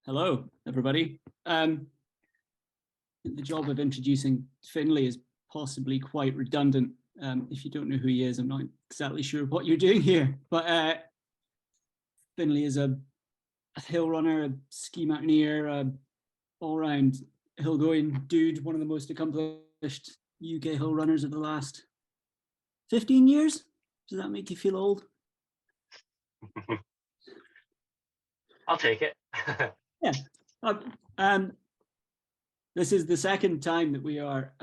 Hello, everybody. The job of introducing Finlay is possibly quite redundant. If you don't know who he is, I'm not exactly sure what you're doing here. But Finlay is a hill runner, a ski mountaineer, a all-round hill-going dude, one of the most accomplished UK hill runners of the last 15 years. Does that make you feel old? I'll take it. Yeah. This is the second time that we are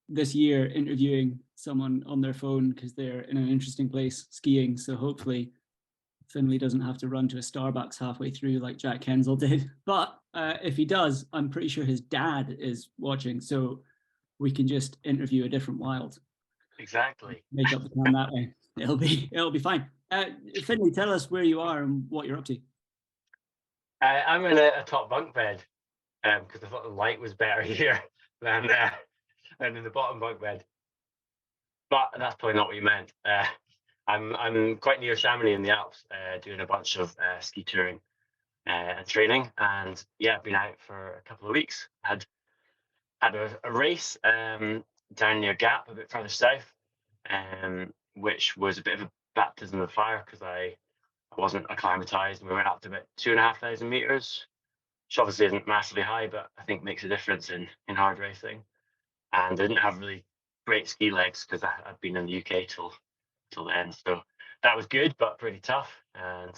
this year interviewing someone on their phone because they're in an interesting place skiing. So hopefully Finlay doesn't have to run to a Starbucks halfway through like Jack Kensel did. But if he does, I'm pretty sure his dad is watching. So we can just interview a different Wild. Exactly. Make up the plan that way. It'll be fine. Finlay, tell us where you are and what you're up to. I'm in a top bunk bed because I thought the light was better here than in the bottom bunk bed. But that's probably not what you meant. I'm quite near Chamonix in the Alps, doing a bunch of ski touring and training. And yeah, I've been out for a couple of weeks. Had a race down near Gap, a bit further south, which was a bit of a baptism of fire because I wasn't acclimatized, and we went up to about 2,500 meters, which obviously isn't massively high, but I think makes a difference in hard racing. And I didn't have really great ski legs because I'd been in the UK till then, so that was good, but pretty tough. And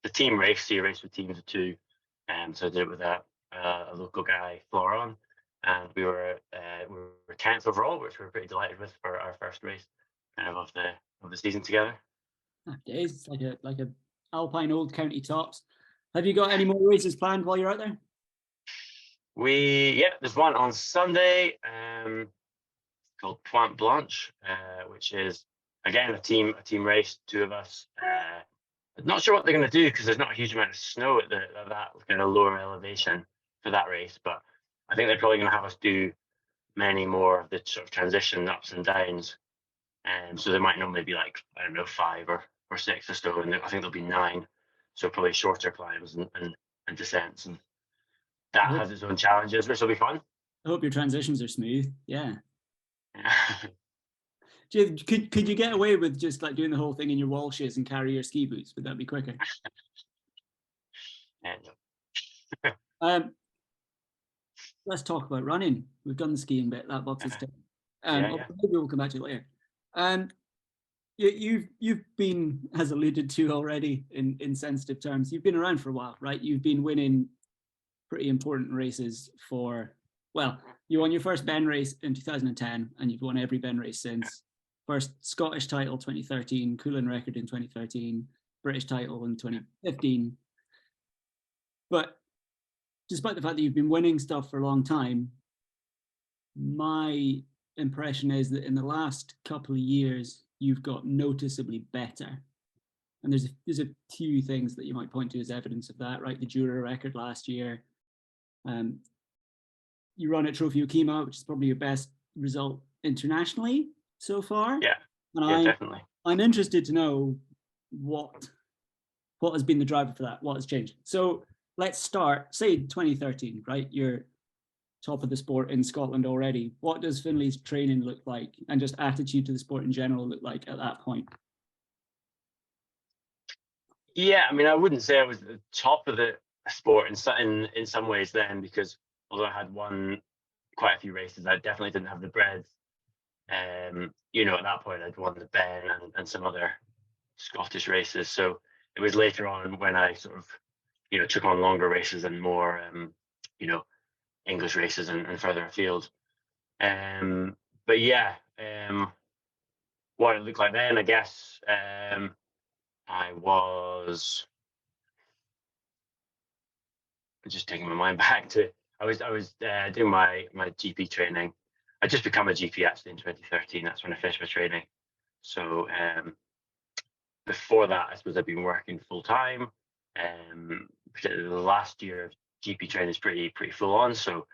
the team race, so you race with teams of two, so I did it with a local guy, Floron, and we were 10th overall, which we were pretty delighted with for our first race of the season together. Days, like a Alpine Old County Tops. Have you got any more races planned while you're out there? There's one on Sunday called Pointe Blanche, which is again a team race, two of us. Not sure what they're going to do because there's not a huge amount of snow at that kind of lower elevation for that race, but I think they're probably going to have us do many more of the sort of transition ups and downs. So there might normally be like, I don't know, 5 or 6 or so, and I think there'll be 9. So probably shorter climbs and descents, and that has its own challenges, which will be fun. I hope your transitions are smooth. Yeah. Could you get away with just like doing the whole thing in your Walshes and carry your ski boots? Would that be quicker? Let's talk about running. We've done the skiing bit. That box is ticked. Maybe we'll come back to it later. You've been, as alluded to already in sensitive terms, you've been around for a while, right? You've been winning pretty important races you won your first Ben race in 2010, and you've won every Ben race since. First Scottish title 2013, Coolin record in 2013, British title in 2015. But despite the fact that you've been winning stuff for a long time, my impression is that in the last couple of years, you've got noticeably better. And there's a few things that you might point to as evidence of that, right? The Jura record last year. You run at Trophy Okima, which is probably your best result internationally so far. And definitely. I'm interested to know what has been the driver for that, what has changed. So let's start, say 2013, right? You're top of the sport in Scotland already. What does Finlay's training look like, and just attitude to the sport in general look like at that point? Yeah, I mean, I wouldn't say I was at the top of the sport in some ways then, because although I had won quite a few races, I definitely didn't have the breadth. At that point, I'd won the Ben and some other Scottish races. So it was later on when I sort of, took on longer races and more, English races and further afield. But yeah, what it looked like then, I guess, I was just taking my mind back to I was doing my GP training. I just become a GP actually in 2013. That's when I finished my training. So before that, I suppose I've been working full time. Particularly the last year of GP training is pretty full on. So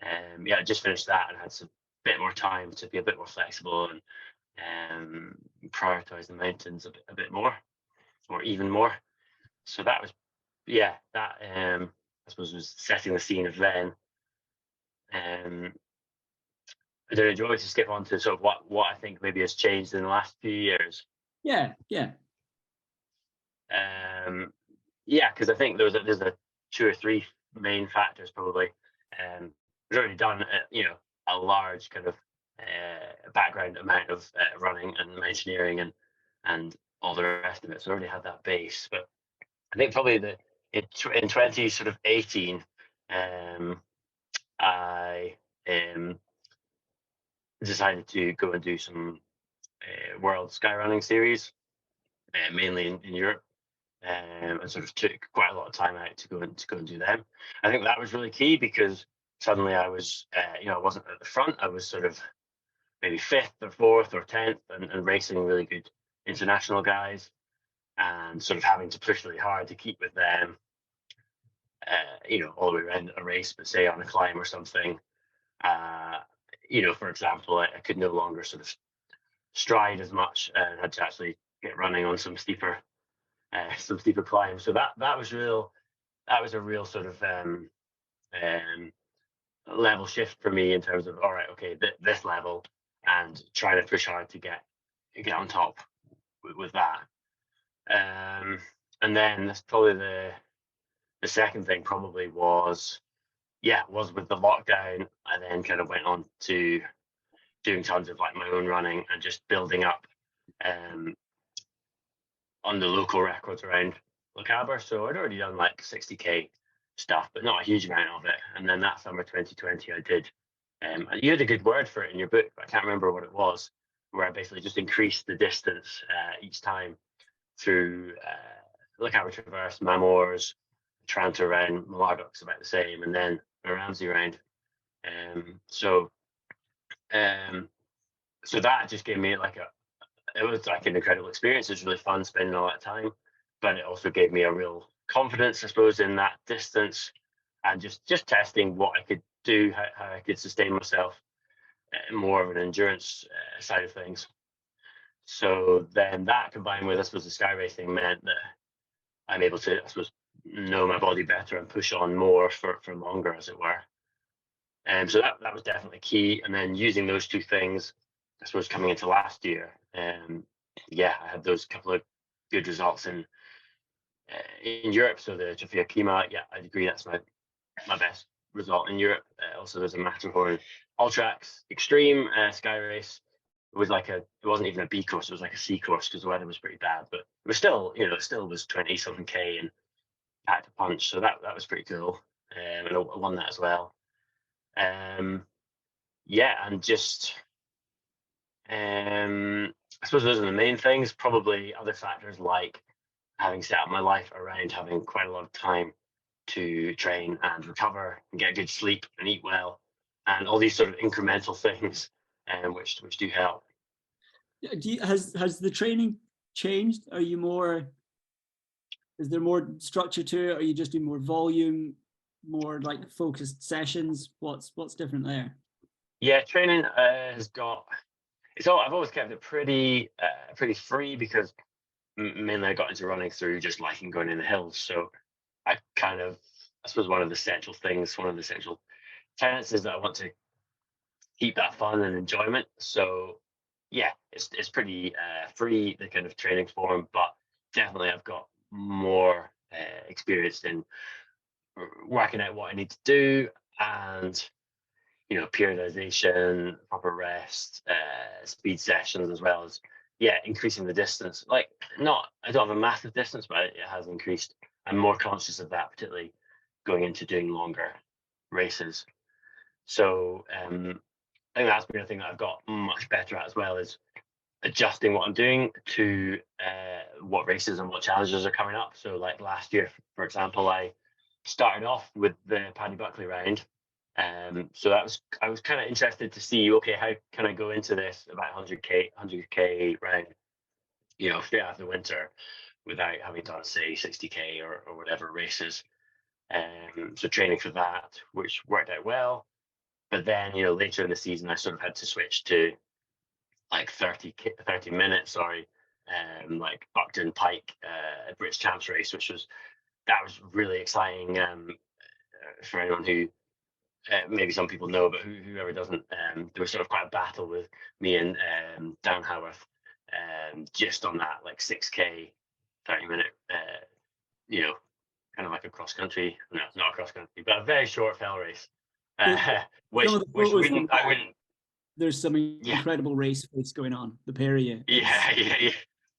I just finished that and had some bit more time to be a bit more flexible and prioritize the mountains a bit more, or even more. So that was yeah, that I suppose was setting the scene of then. Um, I don't know, do you want me to skip on to sort of what I think maybe has changed in the last few years? Yeah, yeah, Um, yeah, because I think there's a two or three main factors probably. We've already done a large kind of background amount of running and mountaineering and all the rest of it. So I already had that base. But I think probably in 20 sort of 18, I um, decided to go and do some world sky running series, mainly in Europe. And sort of took quite a lot of time out to go and do them. I think that was really key because suddenly I was, I wasn't at the front. I was sort of maybe fifth or fourth or 10th, and racing really good international guys, and sort of having to push really hard to keep with them. All the way around a race, but say on a climb or something. Uh, for example, I could no longer sort of stride as much and had to actually get running on some steeper climbs. So that was real. That was a real sort of um, level shift for me in terms of all right, okay, this level, and trying to push hard to get on top with that. And then that's probably the second thing probably was with the lockdown. I then kind of went on to doing tons of like my own running and just building up um, on the local records around Lochaber. So I'd already done like 60K stuff, but not a huge amount of it. And then that summer 2020, I did. You had a good word for it in your book, but I can't remember what it was, where I basically just increased the distance each time through Lochaber Traverse, Mamors, Tranter round, Malardoc's about the same, and then a Ramsey round. Um, so um, so that just gave me it was like an incredible experience. It was really fun spending all that time, but it also gave me a real confidence, I suppose, in that distance, and just testing what I could do, how I could sustain myself, more of an endurance side of things. So then that combined with, I suppose, the sky racing meant that I'm able to, I suppose, know my body better and push on more for longer, as it were. And so that was definitely key. And then using those two things, I suppose, coming into last year, I had those couple of good results in Europe. So the Trofeo Kima, yeah, I'd agree that's my best result in Europe. Also, there's a Matterhorn Alltrax Extreme Sky Race. It wasn't even a B course, it was like a C course because the weather was pretty bad, but it was still, it still was 20 something K and packed a punch. So that was pretty cool. And I won that as well. And just I suppose those are the main things. Probably other factors like having set up my life around having quite a lot of time to train and recover and get good sleep and eat well, and all these sort of incremental things, which do help. Has the training changed? Are you more? Is there more structure to it? Are you just doing more volume, more like focused sessions? What's different there? Yeah, training has got. I've always kept it pretty free because mainly I got into running through just liking going in the hills. So I suppose one of the essential tenets is that I want to keep that fun and enjoyment. So yeah, it's pretty free, the kind of training form, but definitely I've got more experience in working out what I need to do, and periodization, proper rest, speed sessions, as well as increasing the distance. I don't have a massive distance, but it has increased. I'm more conscious of that, particularly going into doing longer races. So I think that's been a thing that I've got much better at, as well as adjusting what I'm doing to what races and what challenges are coming up. So like last year, for example, I started off with the Paddy Buckley round. So I was kind of interested to see, okay, how can I go into this about 100k round, straight after the winter, without having done, say, 60k or whatever races. So training for that, which worked out well. But then, later in the season, I sort of had to switch to like 30 minutes, like Buckton Pike British Champs race, which was that was really exciting for anyone who maybe some people know, but whoever doesn't. There was sort of quite a battle with me and Dan Howarth, just on that like 6K, 30-minute, you know, kind of like a cross country. No, it's not a cross country, but a very short fell race. Some of the photos I wouldn't. There's some Yeah, incredible race face going on. The pair of you, yeah.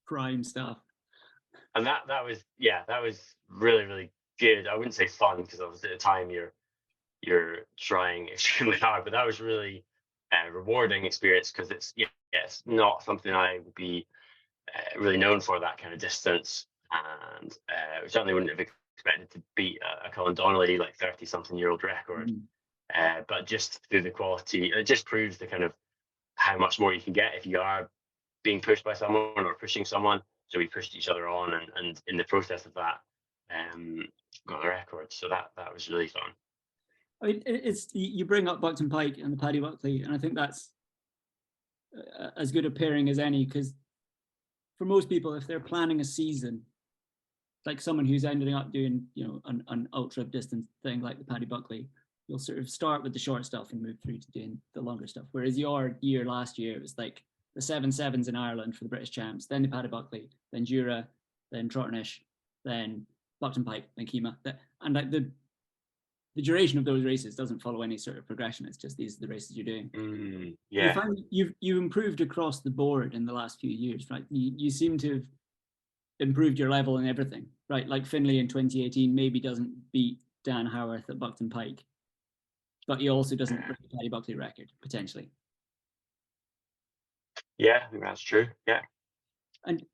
prime stuff. And that was really really good. I wouldn't say fun because obviously at the time you're trying extremely hard, but that was really rewarding experience because it's not something I would be really known for, that kind of distance, and certainly wouldn't have expected to beat a Colin Donnelly like 30-something-year-old record. But just through the quality, it just proves the kind of how much more you can get if you are being pushed by someone or pushing someone. So we pushed each other on, and in the process of that, got the record. So that was really fun. I mean, it's you bring up Buckton Pike and the Paddy Buckley, and I think that's as good a pairing as any, because for most people, if they're planning a season, like someone who's ending up doing, an ultra distance thing like the Paddy Buckley, you'll sort of start with the short stuff and move through to doing the longer stuff. Whereas your year last year, it was like the 7-7s in Ireland for the British champs, then the Paddy Buckley, then Jura, then Trotternish, then Buckton Pike, then Kima. And like the duration of those races doesn't follow any sort of progression. It's just these are the races you're doing. Yeah. You find you've improved across the board in the last few years, right? You seem to have improved your level in everything, right? Like Finlay in 2018 maybe doesn't beat Dan Howarth at Buckton Pike, but he also doesn't break the Paddy Buckley record, potentially. Yeah, I think that's true. Yeah. And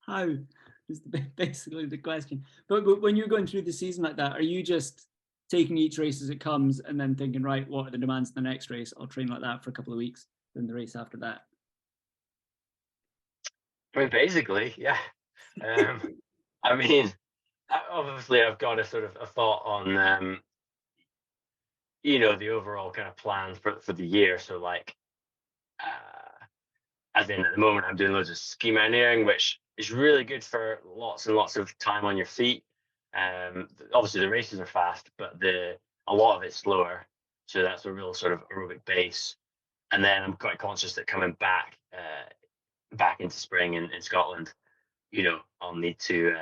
how is basically the question. But when you're going through the season like that, are you just taking each race as it comes and then thinking, right, what are the demands of the next race? I'll train like that for a couple of weeks, then the race after that. I mean, basically, yeah. I mean, obviously, I've got a sort of a thought on, the overall kind of plans for the year. So, like, as in at the moment, I'm doing loads of ski mountaineering, which is really good for lots and lots of time on your feet. Obviously, the races are fast, but a lot of it's slower. So that's a real sort of aerobic base. And then I'm quite conscious that coming back into spring in Scotland, I'll need to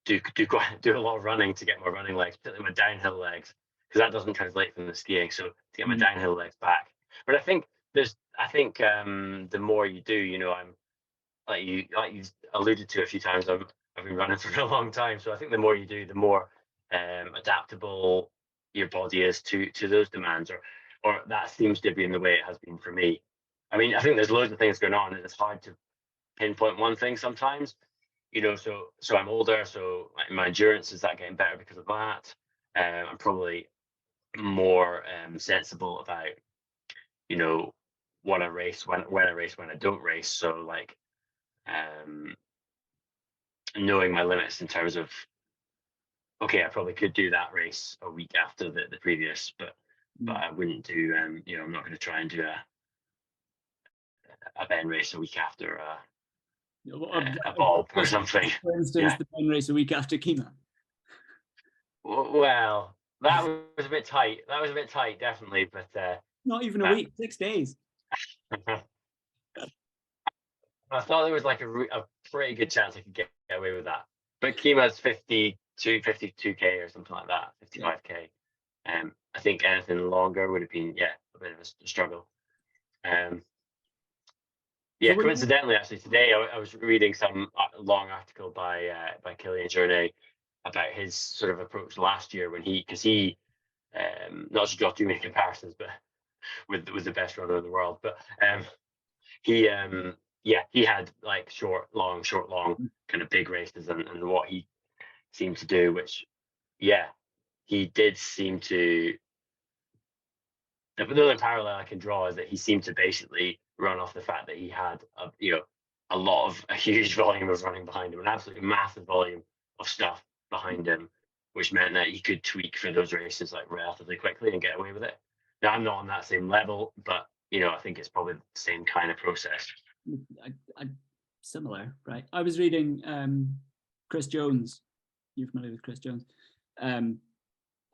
do a lot of running to get my running legs, particularly my downhill legs, because that doesn't translate from the skiing. So to get my downhill legs back. But I think the more you do, I'm like you alluded to a few times. I've been running for a long time, so I think the more you do, the more adaptable your body is to those demands, or that seems to be in the way it has been for me. I mean, I think there's loads of things going on, and it's hard to pinpoint one thing sometimes. So I'm older, so my endurance is that getting better because of that. I'm probably more sensible about when I race, when I don't race. So like knowing my limits in terms of, okay, I probably could do that race a week after the previous, but I wouldn't do I'm not going to try and do a Ben race a week after a Bob or something. For instance, the Ben race a week after Kima. Well, that was a bit tight. Definitely, but not even a week, 6 days. I thought there was like a pretty good chance I could get away with that. But Kima's 52K or something like that, 55K. I think anything longer would have been a bit of a struggle. So coincidentally, actually today I was reading some long article by Kilian Jornet about his sort of approach last year when he not to draw too many comparisons, but with the best runner in the world, but he had like short long kind of big races, and what he seemed to do, which he did seem to. The only parallel I can draw is that he seemed to basically run off the fact that he had a huge volume of running behind him, an absolutely massive volume of stuff behind him, which meant that he could tweak for those races like relatively quickly and get away with it. Now I'm not on that same level, but I think it's probably the same kind of process. Similar, right? I was reading Chris Jones. You're familiar with Chris Jones?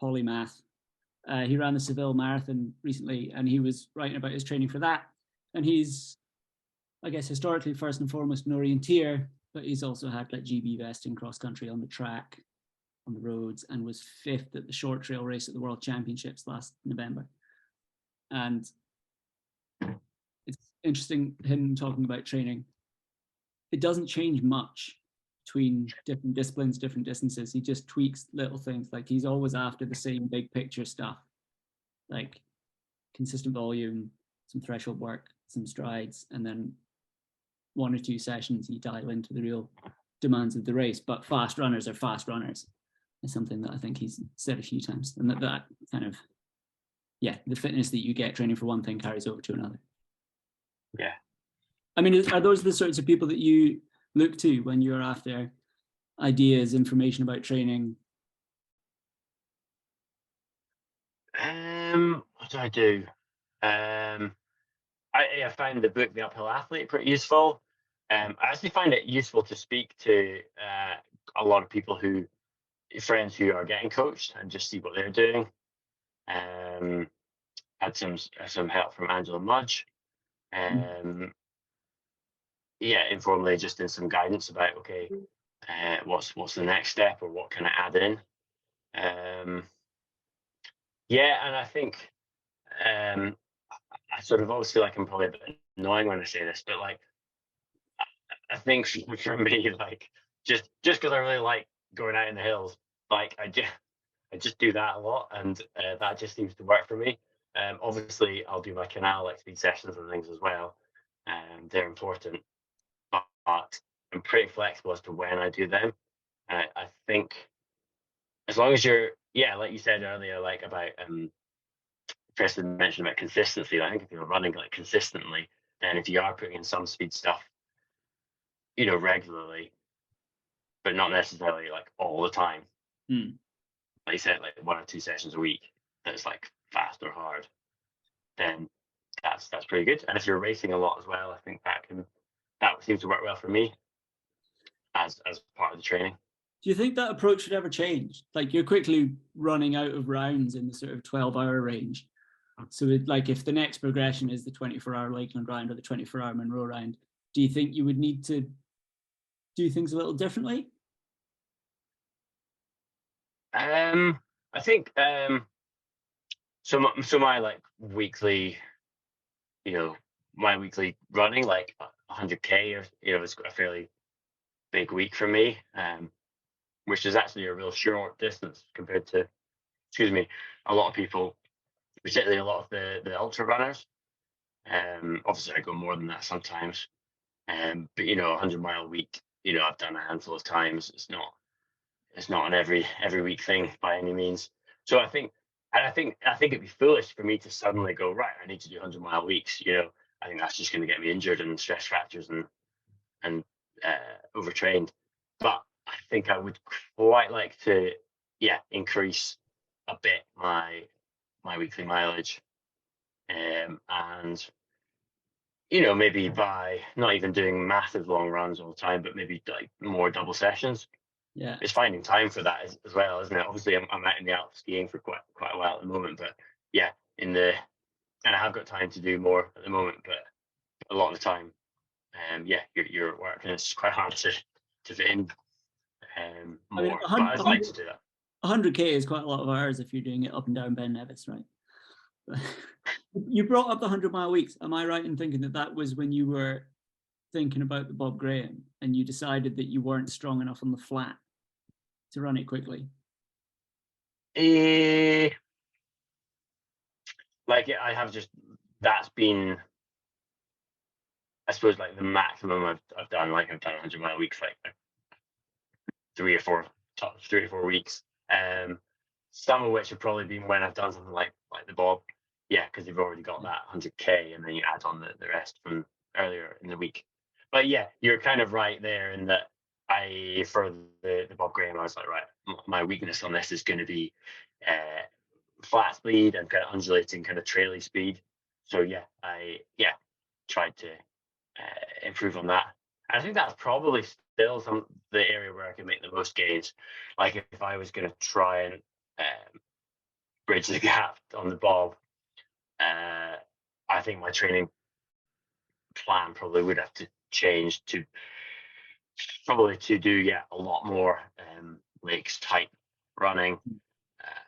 Polymath. He ran the Seville Marathon recently, and he was writing about his training for that. And he's, I guess, historically first and foremost an orienteer, but he's also had like GB vesting cross country on the track, on the roads, and was 5th at the short trail race at the World Championships last November. And it's interesting him talking about training. It doesn't change much between different disciplines, different distances. He just tweaks little things. Like he's always after the same big picture stuff, like consistent volume, some threshold work, some strides, and then 1 or 2 sessions you dial into the real demands of the race. But fast runners are fast runners. Is something that I think he's said a few times, and that kind of, yeah, the fitness that you get training for one thing carries over to another. Yeah. I mean, are those the sorts of people that you look to when you're after ideas, information about training? What do I do? I find the book The Uphill Athlete pretty useful. I actually find it useful to speak to a lot of people friends who are getting coached and just see what they're doing. Had some help from Angela Mudge. Yeah, informally, just in some guidance about, okay, what's the next step, or what can I add in. Yeah, and I think I sort of always feel like I'm probably a bit annoying when I say this, but like I think for me, like just because I really like going out in the hills, like I just do that a lot, and that just seems to work for me. Obviously, I'll do my canal like speed sessions and things as well, and they're important. But I'm pretty flexible as to when I do them. I think as long as you're, yeah, like you said earlier, like about Preston mentioned about consistency. I think if you're running like consistently, then if you are putting in some speed stuff, regularly, but not necessarily like all the time. Like you said, like 1 or 2 sessions a week, that's like fast or hard, then that's pretty good. And if you're racing a lot as well, I think that seems to work well for me as part of the training. Do you think that approach should ever change? Like you're quickly running out of rounds in the sort of 12-hour range. So like if the next progression is the 24-hour Lakeland round or the 24-hour Monroe round, do you think you would need to do things a little differently? I think so my like weekly, my weekly running, like 100k, or it's a fairly big week for me, which is actually a real short distance compared to, a lot of people, particularly a lot of the ultra runners. Obviously I go more than that sometimes, but 100-mile week, I've done a handful of times. It's not an every week thing by any means. So I think it'd be foolish for me to suddenly go, right, I need to do 100-mile weeks. I think that's just going to get me injured and stress fractures and overtrained. But I think I would quite like to, increase a bit my weekly mileage, and maybe by not even doing massive long runs all the time, but maybe like more double sessions. Yeah, it's finding time for that as well, isn't it? Obviously, I'm out in the Alps skiing for quite a while at the moment, but yeah, and I have got time to do more at the moment, but a lot of the time, you're at work, and it's quite hard to fit in more. I mean, but I'd like to do that. 100k is quite a lot of hours if you're doing it up and down Ben Nevis, right? You brought up the 100-mile weeks. Am I right in thinking that was when you were thinking about the Bob Graham and you decided that you weren't strong enough on the flat to run it quickly? I have just, that's been, I suppose, like the maximum I've done. Like I've done 100-mile weeks, like 3 or 4 weeks. Some of which have probably been when I've done something like the Bob, because you've already got that 100k, and then you add on the rest from earlier in the week. But yeah, you're kind of right there in that for the Bob Graham, I was like, right, my weakness on this is going to be flat speed and kind of undulating, kind of traily speed. So I tried to improve on that. I think that's probably still the area where I can make the most gains. Like if I was going to try and bridge the gap on the bob, uh, I think my training plan probably would have to change to probably to do a lot more lakes type running. Uh,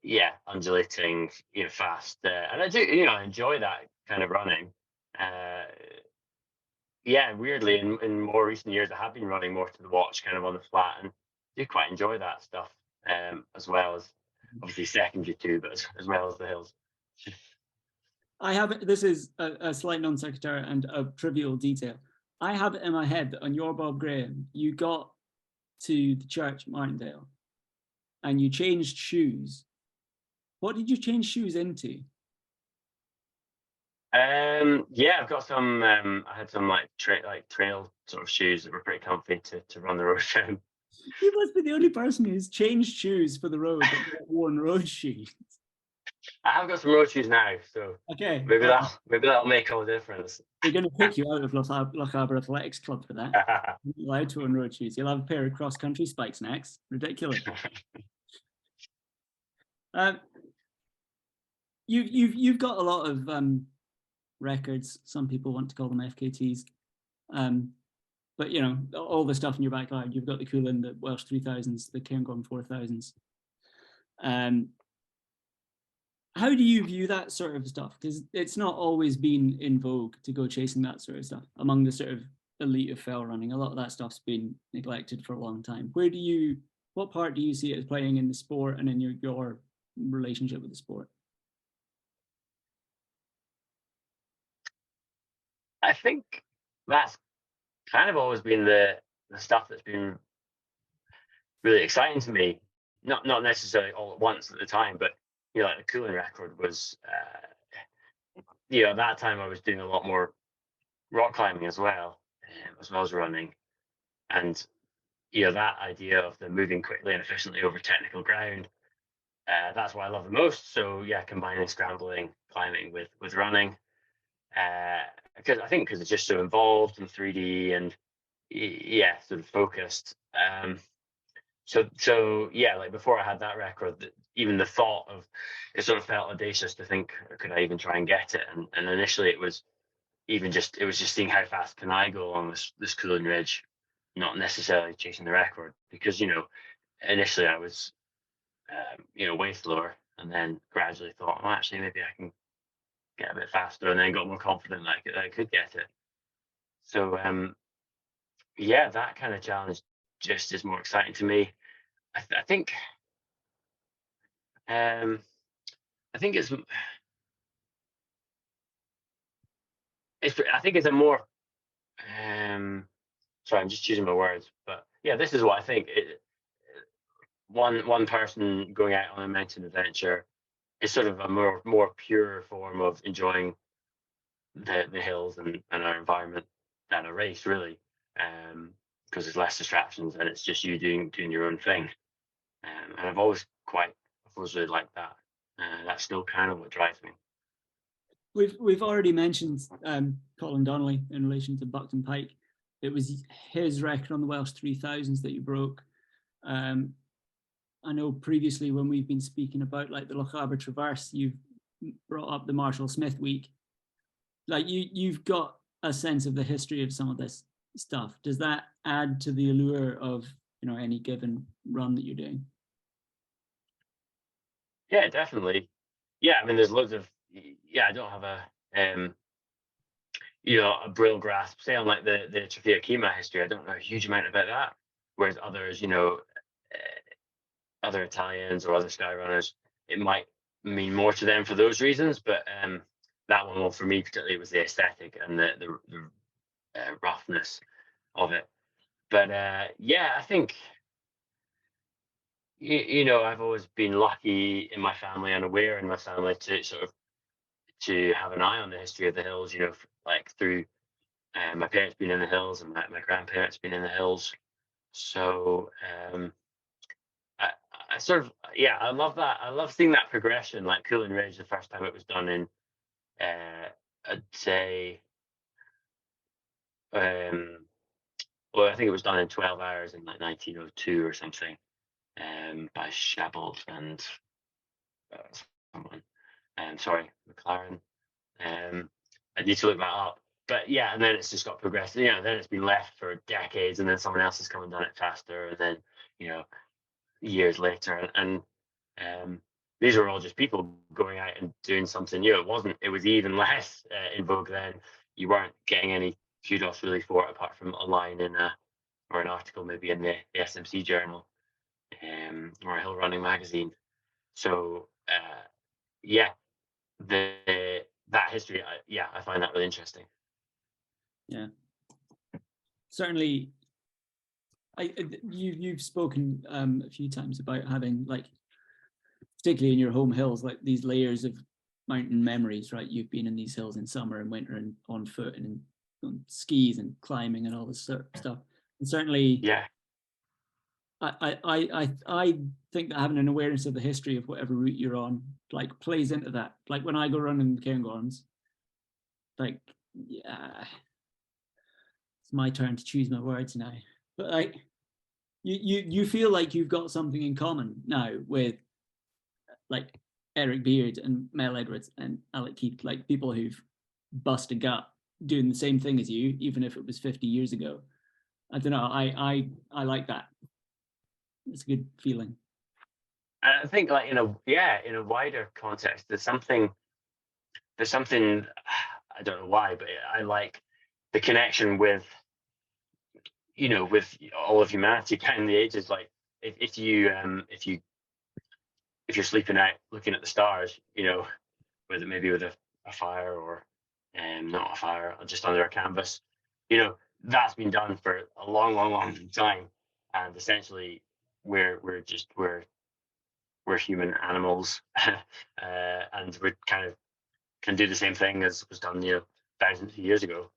yeah, undulating, fast, and I do enjoy that kind of running. Uh, yeah, weirdly, in more recent years, I have been running more to the watch, kind of on the flat, and do quite enjoy that stuff, as well as obviously secondary too, but as well as the hills. I have it. This is a slight non sequitur and a trivial detail. I have it in my head that on your Bob Graham, you got to the church at Martindale and you changed shoes. What did you change shoes into? Yeah, I've got some. I had some like trail sort of shoes that were pretty comfy to run the road down. You must be the only person who's changed shoes for the road but not worn road shoes. I have got some road shoes now, so Okay. maybe that'll make all the difference. They're going to pick you out of Lochaber Athletics Club for that. You're allowed to own road shoes. You'll have a pair of cross-country spikes next. Ridiculous. You've got a lot of records. Some people want to call them FKTs. But all the stuff in your backyard. You've got the Coolin, the Welsh 3000s, the Cairngorm 4000s. How do you view that sort of stuff? Because it's not always been in vogue to go chasing that sort of stuff among the sort of elite of fell running. A lot of that stuff's been neglected for a long time. What part do you see it as playing in the sport and in your relationship with the sport? I think that's kind of always been the stuff that's been really exciting to me. Not necessarily all at once at the time, but like the Cooling record was, at that time I was doing a lot more rock climbing as well as running, and that idea of the moving quickly and efficiently over technical ground. That's what I love the most. So yeah, combining scrambling, climbing with running, because it's just so involved in 3D and sort of focused. So yeah, like before I had that record, even the thought of it sort of felt audacious to think, could I even try and get it? And initially it was just seeing how fast can I go along this Cooling Ridge, not necessarily chasing the record, because initially I was way slower, and then gradually thought, well, actually maybe I can get a bit faster, and then got more confident that I could get it. So yeah, that kind of challenge just is more exciting to me. I think I think it's I think it's a more sorry, I'm just choosing my words, but yeah, this is what I think. One person going out on a mountain adventure is sort of a more pure form of enjoying the hills and our environment than a race, really, because there's less distractions and it's just you doing your own thing. And I've always really liked that. That's still kind of what drives me. We've already mentioned Colin Donnelly in relation to Buckton Pike. It was his record on the Welsh 3000s that you broke. I know previously when we've been speaking about like the Lochaber Traverse, you've brought up the Marshall Smith Week. Like you've got a sense of the history of some of this stuff. Does that add to the allure of any given run that you're doing? Yeah, definitely. Yeah, I mean, there's loads of I don't have a brill grasp, say on like the Trofeo Kima history. I don't know a huge amount about that, whereas others, other Italians or other sky runners, it might mean more to them for those reasons. But that one, well, for me particularly, was the aesthetic and the roughness of it. But yeah, I think I've always been lucky in my family and aware in my family to sort of to have an eye on the history of the hills. Like through my parents being in the hills and my grandparents being in the hills. So I sort of I love that. I love seeing that progression, like Cooling Ridge, the first time it was done in I'd say well, I think it was done in 12 hours in like 1902 or something, by Shabolt and someone. Sorry, McLaren. I need to look that up. But yeah, and then it's just got progressed. You know, then it's been left for decades, and then someone else has come and done it faster, and then you know, years later, and these were all just people going out and doing something new. It wasn't. It was even less in vogue then. You weren't getting any kudos really for it, apart from a line in a or an article maybe in the SMC journal, or a hill running magazine. So yeah, that history, I find that really interesting. Yeah, certainly. You've spoken a few times about having, like, particularly in your home hills, like these layers of mountain memories, right? You've been in these hills in summer and winter and on foot and on skis and climbing and all this sort of stuff. And certainly, Yeah, I think that having an awareness of the history of whatever route you're on, like, plays into that. Like when I go running the Cairngorms, like, yeah, it's my turn to choose my words now. But like, you feel like you've got something in common now with, like, Eric Beard and Mel Edwards and Alec Keith, like people who've bust a gut doing the same thing as you, even if it was 50 years ago. I don't know. I like that. It's a good feeling. I think like in a wider context, there's something I don't know why, but I like the connection with with all of humanity down the ages. Like if you're sleeping out looking at the stars, with a fire or not a fire, or just under a canvas, that's been done for a long, long, long time, and essentially we're human animals, and we kind of can do the same thing as was done, thousands of years ago.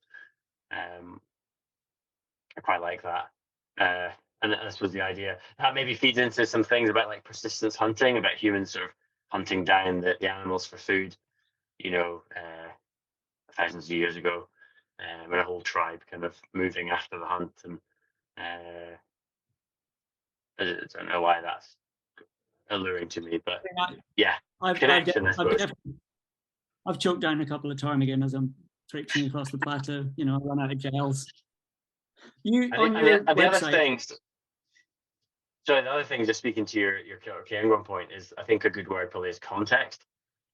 I quite like that. And this was the idea. That maybe feeds into some things about like persistence hunting, about humans sort of hunting down the animals for food, thousands of years ago, when a whole tribe kind of moving after the hunt. And I don't know why that's alluring to me, but yeah, connection, I suppose. I've choked down a couple of ptarmigan as I'm traipsing across the plateau. I run out of gels. The other thing, just speaking to your Cairngorm point, is I think a good word probably is context.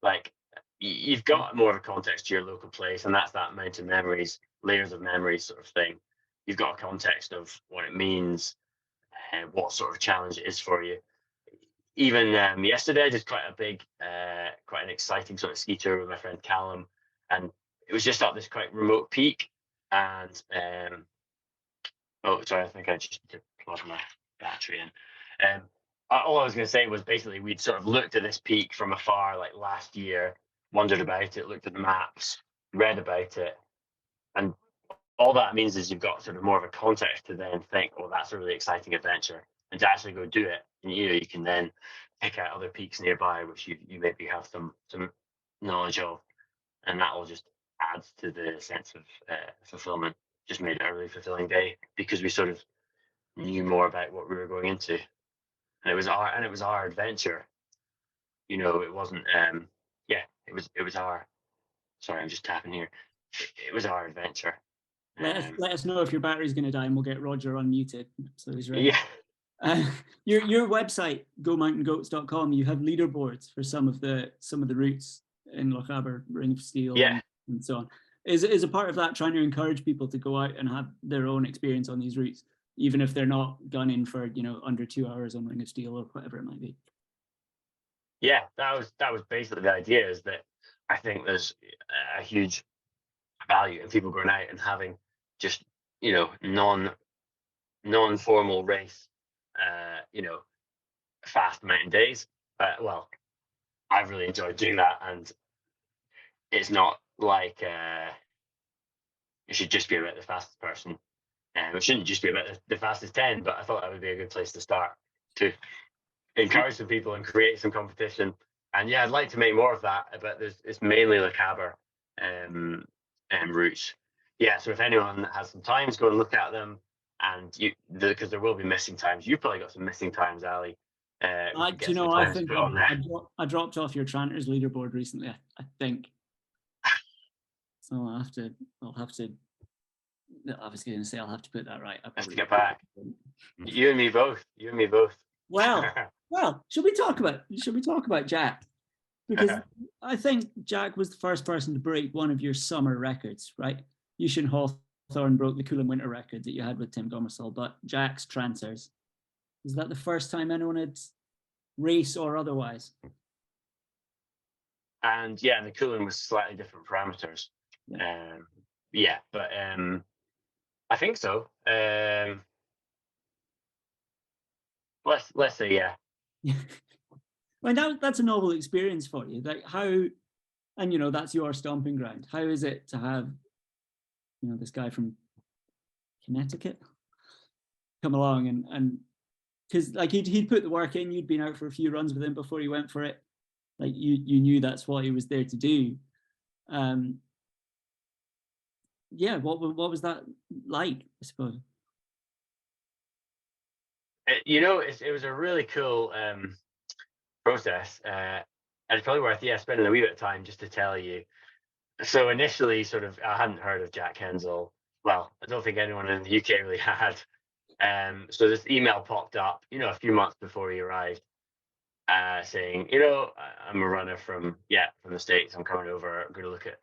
Like you've got more of a context to your local place, and that's that mountain memories, layers of memories sort of thing. You've got a context of what it means and what sort of challenge it is for you. Even yesterday, I did quite an exciting sort of ski tour with my friend Callum, and it was just up this quite remote peak. And oh, sorry, I think I just need to plug my battery in. All I was going to say was basically we'd sort of looked at this peak from afar, like last year, wondered about it, looked at the maps, read about it, and all that means is you've got sort of more of a context to then think, oh, that's a really exciting adventure, and to actually go do it. And you can then pick out other peaks nearby which you maybe have some knowledge of, and that all just adds to the sense of fulfillment. Just made it a really fulfilling day because we sort of knew more about what we were going into, and it was our adventure. It wasn't. It was our. Sorry, I'm just tapping here. It was our adventure. Let us know if your battery's going to die, and we'll get Roger unmuted so he's ready. Yeah. Your website, gomountaingoats.com, you have leaderboards for some of the routes in Lochaber, Ring of Steel, and so on. Is a part of that trying to encourage people to go out and have their own experience on these routes, even if they're not gunning for under 2 hours on Ring of Steel or whatever it might be? Yeah, that was basically the idea. Is that I think there's a huge value in people going out and having just non-formal race, fast mountain days. Well, I've really enjoyed doing that, and it's not like it should just be about the fastest person. It shouldn't just be about the fastest 10, but I thought that would be a good place to start to encourage some people and create some competition. And yeah, I'd like to make more of that, but it's mainly Lochaber routes. Yeah, so if anyone has some time, go and look at them. and because there will be missing times. You've probably got some missing times, Ali. We could Do you get some know, I times think put on there. I dropped off your Tranters leaderboard recently, I think. So I'll have to, I was going to say I'll have to put that right. I Have to probably get back. You and me both. You and me both. Well, should we talk about Jack? Because I think Jack was the first person to break one of your summer records, right? Yushin Hawthorne broke the Cool and Winter record that you had with Tim Gomersall, but Jack's Trancers, is that the first time anyone had, race or otherwise? And yeah, the cooling was slightly different parameters. Yeah, but I think so. Let's say yeah. I mean, that's a novel experience for you. Like how, and you know, that's your stomping ground. How is it to have, you know, this guy from Connecticut come along and because like he'd put the work in, you'd been out for a few runs with him before he went for it. Like you knew that's what he was there to do. Yeah, what was that like, I suppose? It was a really cool process. And it's probably worth spending a wee bit of time just to tell you. So initially, sort of, I hadn't heard of Jack Hensel. Well, I don't think anyone in the UK really had. So this email popped up, a few months before he arrived, saying, I'm a runner from the States. I'm coming over. I'm going to look at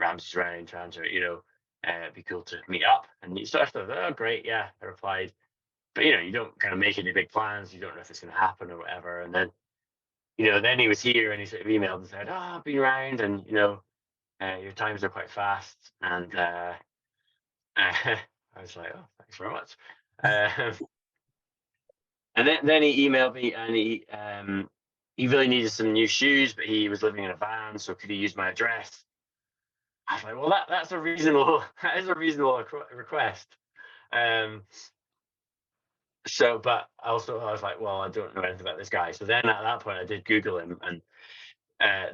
Ramsey's Round, Transit. It'd be cool to meet up. And so I thought, oh, great, yeah. I replied, but you don't kind of make any big plans. You don't know if it's going to happen or whatever. And then, then he was here and he sort of emailed and said, oh, I've been around and your times are quite fast. And I was like, oh, thanks very much. And then he emailed me and he really needed some new shoes, but he was living in a van, so could he use my address? I was like, well, that's a reasonable request. So, but also I was like, well, I don't know anything about this guy. So then at that point, I did Google him, and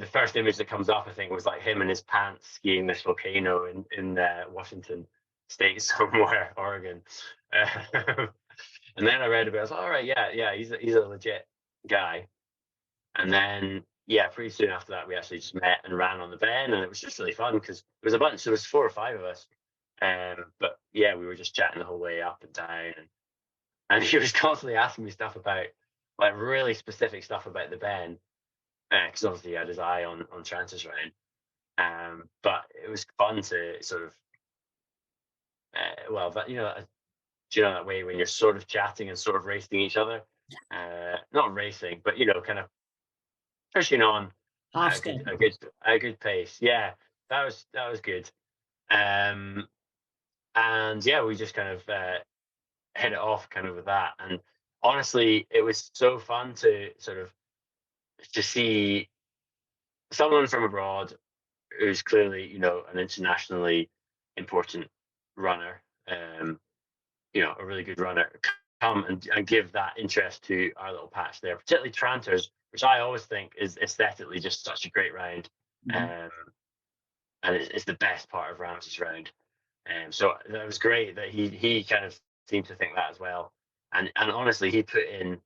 the first image that comes up, I think, was like him in his pants skiing this volcano in Washington State somewhere, Oregon. And then I read about it. I was like, all right, yeah, he's a legit guy. And then, pretty soon after that, we actually just met and ran on the Ben, and it was just really fun because it was a bunch. There was 4 or 5 of us, but yeah, we were just chatting the whole way up and down, and he was constantly asking me stuff about, like, really specific stuff about the Ben, because obviously he had his eye on Trances Round. But it was fun to sort of, that way when you're sort of chatting and sort of racing each other, not racing, but kind of pushing on a good pace. Yeah, that was good. And yeah, we just kind of hit it off kind of with that. And honestly, it was so fun to sort of to see someone from abroad who's clearly, an internationally important runner, a really good runner, come and give that interest to our little patch there, particularly Tranters, which I always think is aesthetically just such a great round. And it's the best part of Ramsey's Round. So that was great that he kind of seemed to think that as well. And honestly, he put in,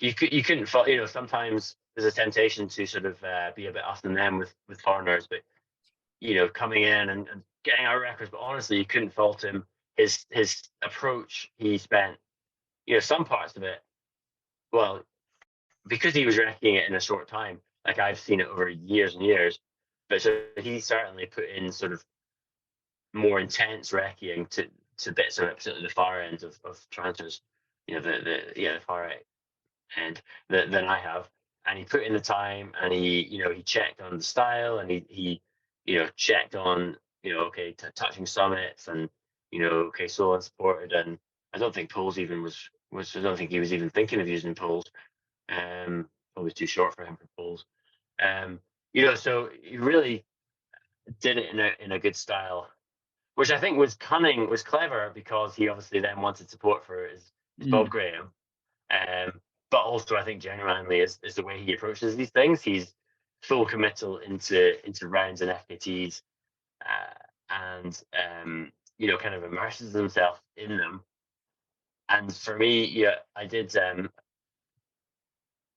you couldn't fault, sometimes there's a temptation to sort of be a bit us and them with foreigners, but coming in and getting our records. But honestly, you couldn't fault him. His approach, he spent, some parts of it, well, because he was wrecking it in a short time, like I've seen it over years and years, but so he certainly put in sort of more intense wrecking to bits of it, particularly the far end of Transfers, the far right end than I have. And he put in the time, and he checked on the style, and he checked on, touching summits, and okay, so unsupported. And I don't think poles even was I don't think he was even thinking of using poles. Probably too short for him for poles. So he really did it in a good style, which I think was cunning, was clever, because he obviously then wanted support for his Bob Graham. But also I think genuinely is the way he approaches these things. He's full committal into rounds and FKTs, and kind of immerses himself in them. And for me, yeah, I did.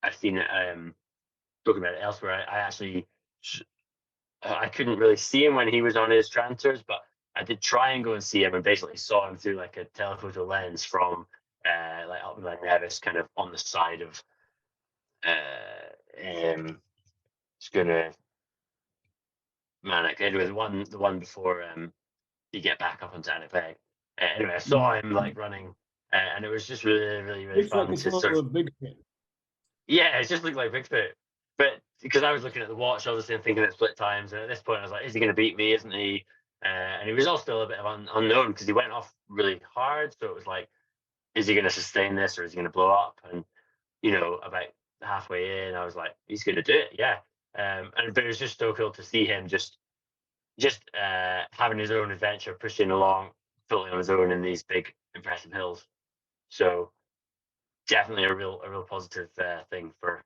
I've seen it. Talking about it elsewhere. I actually I couldn't really see him when he was on his transfers, but I did try and go and see him, and basically saw him through like a telephoto lens from like up Glen Nevis, kind of on the side of Schooner Manic. Anyway, the one before you get back up onto Annick. Anyway, I saw him like running, and it was just really Looks like fun a to photo sort of, of Bigfoot. yeah, it just looked like Bigfoot. But because I was looking at the watch, obviously, and thinking at split times, and at this point, I was like, is he going to beat me? Isn't he? And he was all still a bit of unknown because he went off really hard. So it was like, is he going to sustain this or is he going to blow up? And, about halfway in, I was like, he's going to do it. Yeah. But it was just so cool to see him just having his own adventure, pushing along fully on his own in these big, impressive hills. So definitely a real positive thing for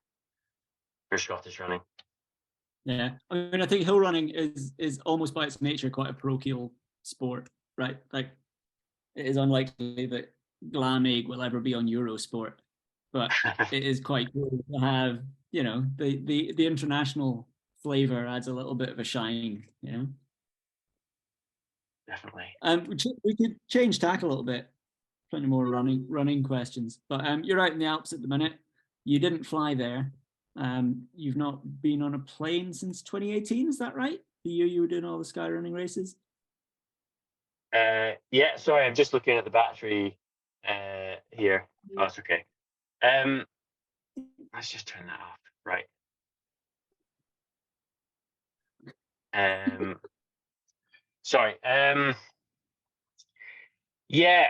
Scottish running. Yeah, I mean, I think hill running is almost by its nature quite a parochial sport, right? Like, it is unlikely that Glamig will ever be on Eurosport, but it is quite cool to have, the international flavor adds a little bit of a shine, Definitely. We could change tack a little bit, plenty more running questions. But you're out in the Alps at the minute. You didn't fly there. You've not been on a plane since 2018, is that right? The year you were doing all the sky running races? Yeah, sorry, I'm just looking at the battery here. Oh, it's okay. Let's just turn that off. Right. Um, sorry. Yeah.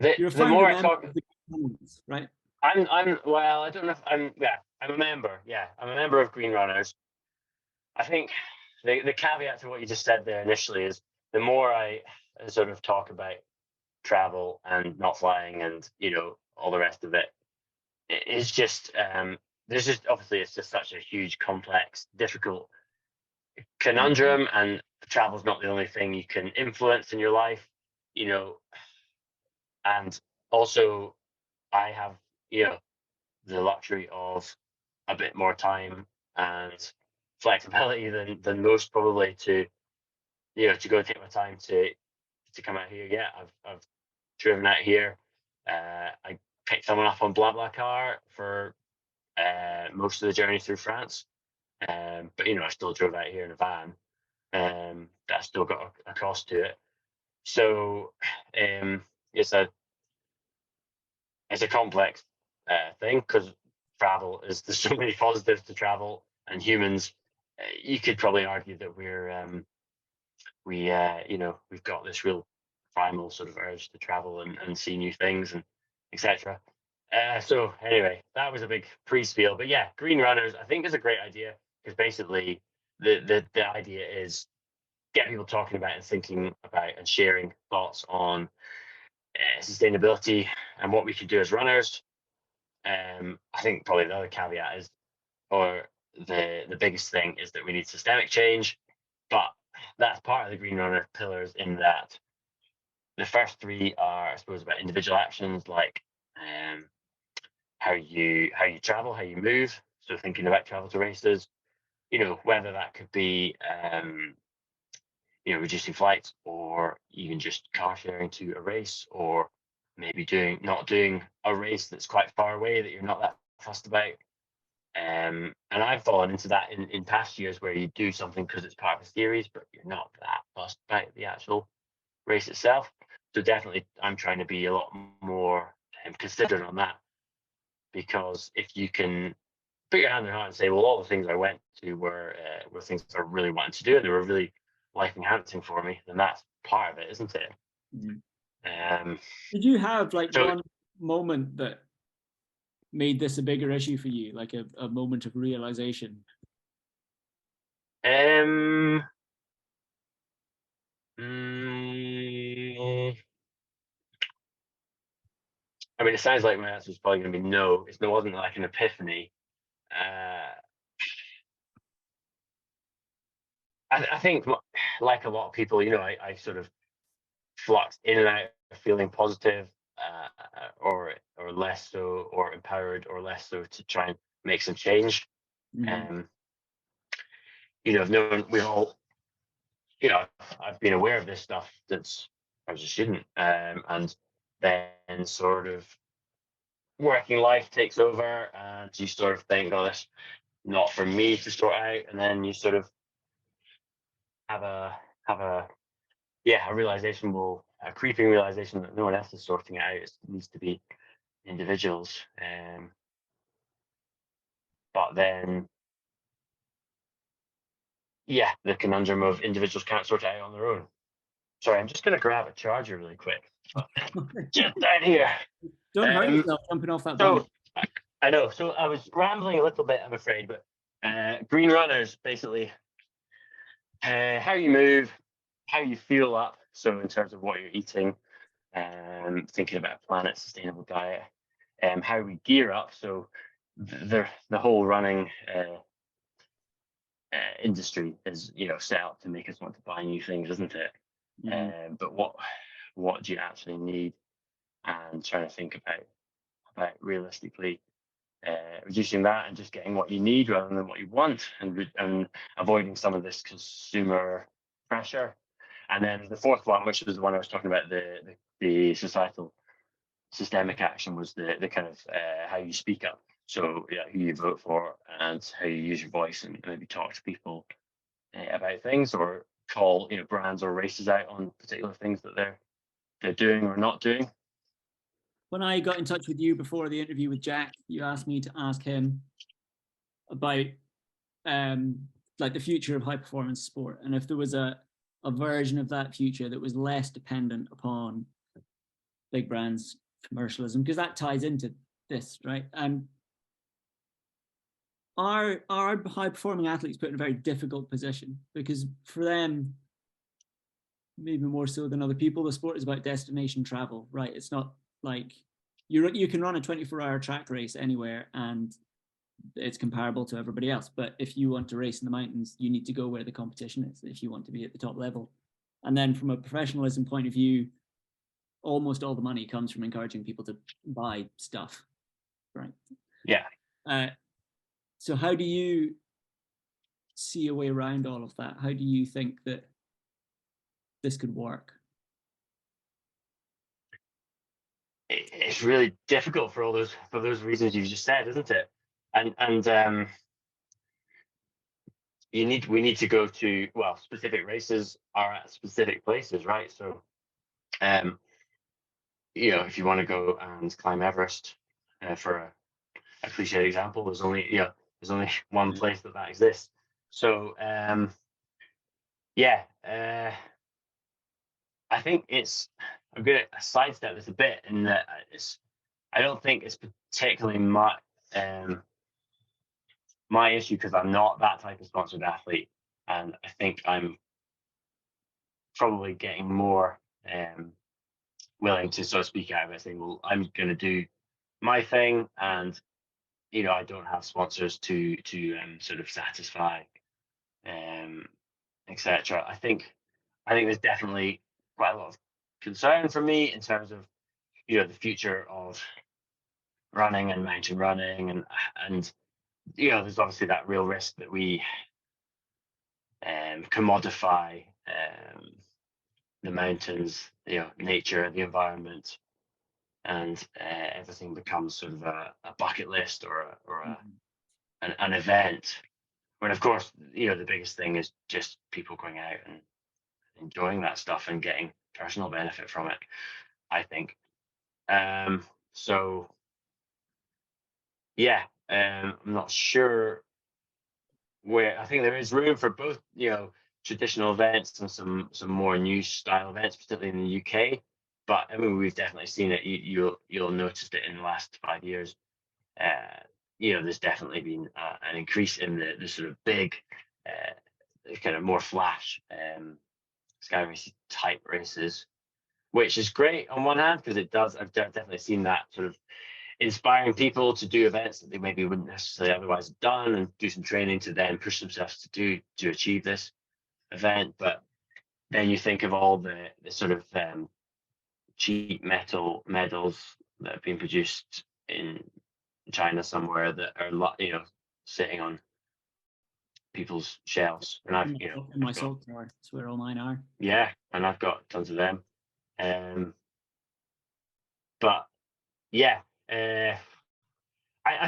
You're a The founder more I member talk, of the Commons, right? I'm well. I don't know if I'm. Yeah, I'm a member. Yeah, I'm a member of Green Runners. I think the caveat to what you just said there initially is the more I sort of talk about travel and not flying and all the rest of it, it's just there's just obviously it's just such a huge, complex, difficult conundrum, and travel's not the only thing you can influence in your life, you know. And also, I have the luxury of a bit more time and flexibility than most probably to to go take my time to come out here. Yeah, I've driven out here. I picked someone up on BlaBlaCar for most of the journey through France. But I still drove out here in a van. That still got a cost to it. So it's a complex thing because travel is there's so many positives to travel, and humans. You could probably argue that we've got this real primal sort of urge to travel and see new things and etc. So anyway, that was a big pre-spiel, but yeah, Green Runners I think is a great idea because basically the idea is get people talking about and thinking about and sharing thoughts on sustainability and what we can do as runners. I think probably the other caveat is, or the biggest thing is that we need systemic change, but that's part of the Green Runner pillars in that the first three are, I suppose, about individual actions like how you travel, how you move. So thinking about travel to races, whether that could be reducing flights or even just car sharing to a race, or maybe not doing a race that's quite far away that you're not that fussed about. And I've fallen into that in past years where you do something because it's part of a series, but you're not that fussed about the actual race itself. So definitely, I'm trying to be a lot more considerate on that, because if you can put your hand in your heart and say, well, all the things I went to were things I really wanted to do, and they were really life enhancing for me, then that's part of it, isn't it? Did you have like So, one moment that made this a bigger issue for you, like a moment of realization? mm, I mean, it sounds like my answer is probably going to be no. It wasn't like an epiphany. Uh, I think, like a lot of people, I sort of flux in and out of feeling positive, or less so, or empowered or less so, to try and make some change. Mm. Um, I've known, we've all, I've been aware of this stuff since I was a student, and then sort of working life takes over, and you sort of think, oh, that's not for me to sort out, and then you sort of have a yeah, a creeping realization that no one else is sorting it out. It needs to be individuals. But then, yeah, the conundrum of individuals can't sort it out on their own. Sorry, I'm just going to grab a charger really quick. Just down here. Don't hurt Um, yourself jumping off that bunk. so I know. So I was rambling a little bit, I'm afraid, but green runners, basically, how you move, how you feel up. So in terms of what you're eating, thinking about a planet sustainable diet, how we gear up. So the whole running industry is, set up to make us want to buy new things, isn't it? But what do you actually need? And trying to think about realistically reducing that and just getting what you need rather than what you want, and avoiding some of this consumer pressure. And then the fourth one, which was the one I was talking about, the societal systemic action, was the kind of how you speak up. So yeah, who you vote for and how you use your voice, and maybe talk to people about things, or call brands or races out on particular things that they're doing or not doing. When I got in touch with you before the interview with Jack, you asked me to ask him about like the future of high performance sport, and if there was a version of that future that was less dependent upon big brands commercialism, because that ties into this, right? Our high performing athletes put in a very difficult position, because for them, maybe more so than other people, the sport is about destination travel, right? It's not like you can run a 24-hour track race anywhere and it's comparable to everybody else. But if you want to race in the mountains, you need to go where the competition is if you want to be at the top level. And then from a professionalism point of view, almost all the money comes from encouraging people to buy stuff, right? Yeah. So how do you see a way around all of that? How do you think that this could work? It's really difficult for those reasons you've just said, isn't it? And we need to go to, well, specific races are at specific places, right? So if you want to go and climb Everest, for a cliche example, there's only one place that exists. So yeah, I think I'm going to sidestep this a bit in that I don't think it's particularly my issue, because I'm not that type of sponsored athlete, and I think I'm probably getting more willing to sort of speak out about saying, well, I'm going to do my thing, and I don't have sponsors to sort of satisfy, etc. I think there's definitely quite a lot of concern for me in terms of the future of running and mountain running, and there's obviously that real risk that we commodify the mountains, nature, the environment, and everything becomes sort of a bucket list or an event. When of course, the biggest thing is just people going out and enjoying that stuff and getting personal benefit from it, I think. So yeah, I'm not sure where. I think there is room for both, traditional events and some more new style events, particularly in the UK. But I mean, we've definitely seen it. You'll notice it in the last 5 years. There's definitely been an increase in the sort of big, kind of more flash, sky race type races, which is great on one hand, because it does. I've definitely seen that sort of inspiring people to do events that they maybe wouldn't necessarily otherwise have done, and do some training to then push themselves to achieve this event. But then you think of all the sort of cheap metal medals that have been produced in China somewhere that are sitting on people's shelves, and In my I've got salt drawer. That's where all mine are. and I've got tons of them. But yeah, I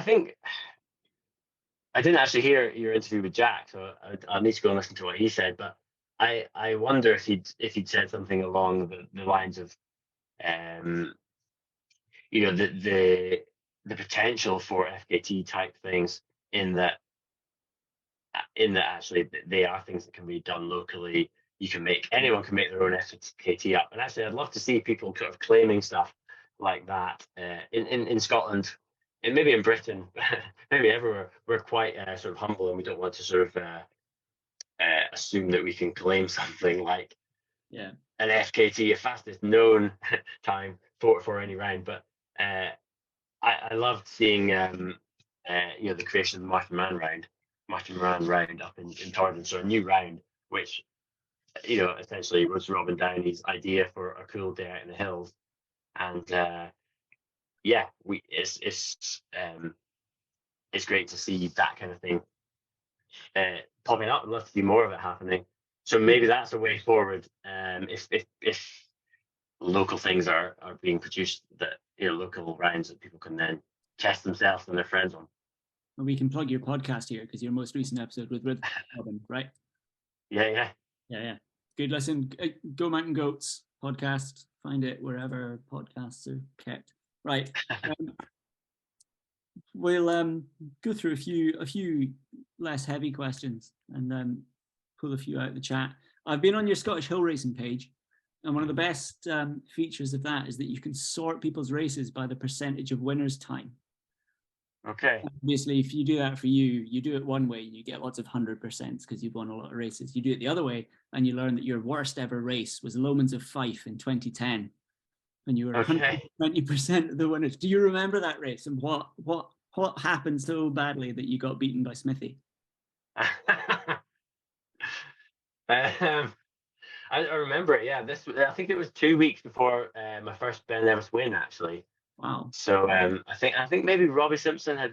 think I didn't actually hear your interview with Jack, so I need to go and listen to what he said. But I wonder if he'd said something along the lines of um, the potential for FKT type things in that actually they are things that can be done locally. Anyone can make their own FKT up, and actually I'd love to see people sort of claiming stuff like that in Scotland, and maybe in Britain, maybe everywhere. We're quite sort of humble, and we don't want to sort of assume that we can claim something like Yeah. an FKT, a fastest known time for any round. But I loved seeing the creation of the Martin Moran round up in Tordon, so a new round, which essentially was Robin Downey's idea for a cool day out in the hills, and it's great to see that kind of thing popping up. I'd love to see more of it happening. So maybe that's a way forward. If local things are being produced, that local rounds that people can then test themselves and their friends on. And we can plug your podcast here because your most recent episode with Robin, right? Yeah. Good. Listen, Go Mountain Goats podcast. Find it wherever podcasts are kept. Right. We'll go through a few less heavy questions and then pull a few out of the chat. I've been on your Scottish hill racing page, and one of the best features of that is that you can sort people's races by the percentage of winners' time. Okay. Obviously, if you do that for you do it one way, you get lots of 100% because you've won a lot of races. You do it the other way, and you learn that your worst ever race was Lomans of Fife in 2010, and you were 120% of the winners. Do you remember that race, and what happened so badly that you got beaten by Smithy? I remember it. Yeah, I think it was 2 weeks before my first Ben Nevis win, actually. Wow. So I think maybe Robbie Simpson had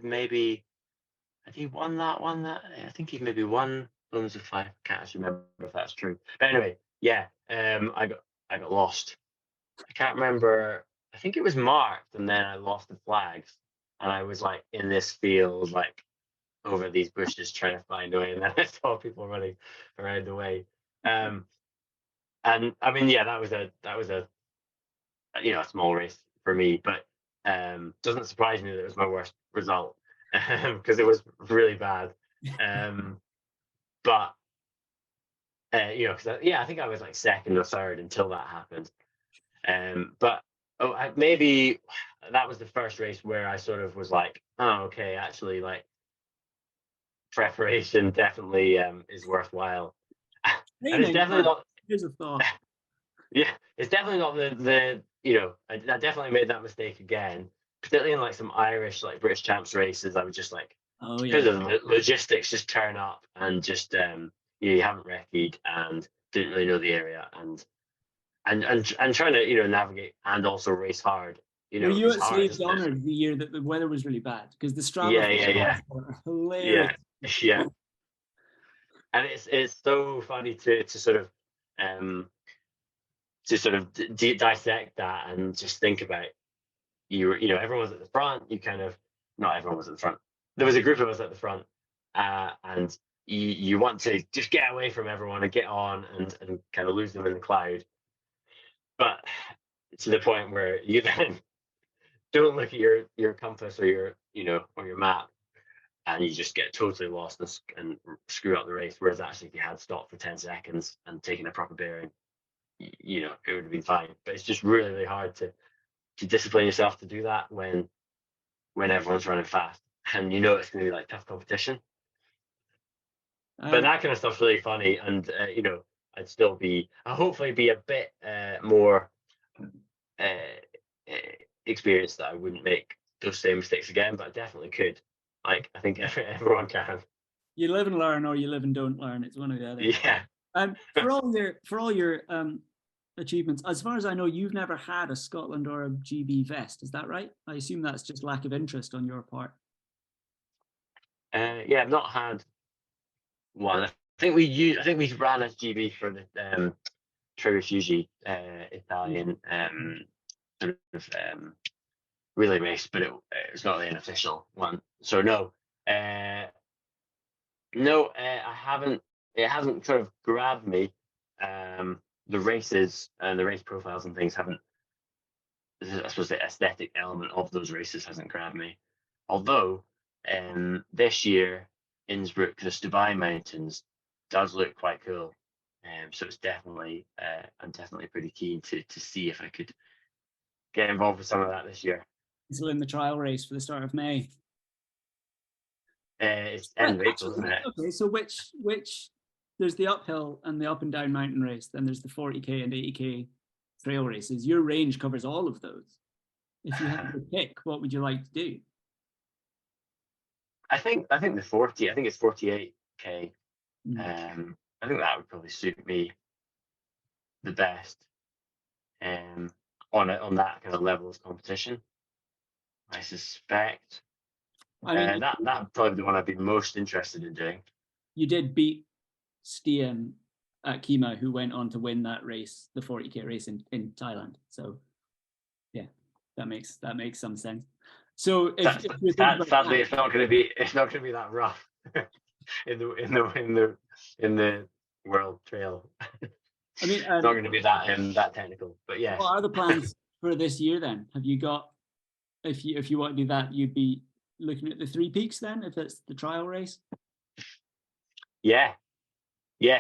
he won that one? I think he maybe won Lomans of Fife. I can't actually remember if that's true. But anyway, yeah, I got lost. I can't remember. I think it was marked, and then I lost the flags, and I was like in this field, like over these bushes trying to find a way, and then I saw people running around the way. And I mean, yeah, that was a small race for me, but doesn't surprise me that it was my worst result because it was really bad. But because I think I was like second or third until that happened. But maybe that was the first race where I sort of was like, oh, okay, actually, like preparation definitely is worthwhile. And it's definitely not. Here's a thought. Yeah, it's definitely not the I definitely made that mistake again, particularly in like some Irish like British Champs races. I was just like, because of the logistics, just turn up and just you haven't recce'd and didn't really know the area and trying to navigate and also race hard. Were you at Slaves Honour the year that the weather was really bad? Because the Strava were hilarious. Yeah. And it's so funny to sort of dissect that and just think about everyone was at the front. You kind of not everyone was at the front. There was a group of us at the front, and you want to just get away from everyone and get on and kind of lose them in the cloud. But to the point where you then don't look at your compass or your map, and you just get totally lost and screw up the race. Whereas actually, if you had stopped for 10 seconds and taken a proper bearing, it would have been fine. But it's just really, really hard to discipline yourself to do that when everyone's running fast, and it's going to be like tough competition. But that kind of stuff's really funny, and I'll hopefully be a bit more experienced that I wouldn't make those same mistakes again, but I definitely could. Like, I think everyone can. You live and learn, or you live and don't learn. It's one or the other. Yeah. For all your achievements, as far as I know, you've never had a Scotland or a GB vest. Is that right? I assume that's just lack of interest on your part. Yeah, I've not had one. I think we ran as GB for the Tre Refugi Italian sort of relay race, but it's not really an official one. So no, no, I haven't. It hasn't sort of grabbed me. The races and the race profiles and things haven't. I suppose the aesthetic element of those races hasn't grabbed me. Although this year, Innsbruck, the Dubai Mountains, does look quite cool. So it's definitely, I'm definitely pretty keen to see if I could get involved with some of that this year. Still in the trial race for the start of May. It's end of April, isn't it? Okay, so which there's the uphill and the up and down mountain race, then there's the 40k and 80k trail races. Your range covers all of those. If you had to pick, what would you like to do? I think the 40. I think it's 48k. Mm. I think that would probably suit me the best. On that kind of level of competition, I suspect. I mean, that would probably be the one I'd be most interested in doing. You did beat Stian at Kima, who went on to win that race, the 40k race in Thailand. So, yeah, that makes some sense. So, if sadly, it's not going to be that rough in the world trail. I mean, it's not going to be that technical, but yeah. What are the plans for this year then? Have you got, if you want to do that, you'd be looking at the Three Peaks then, if it's the trial race? Yeah.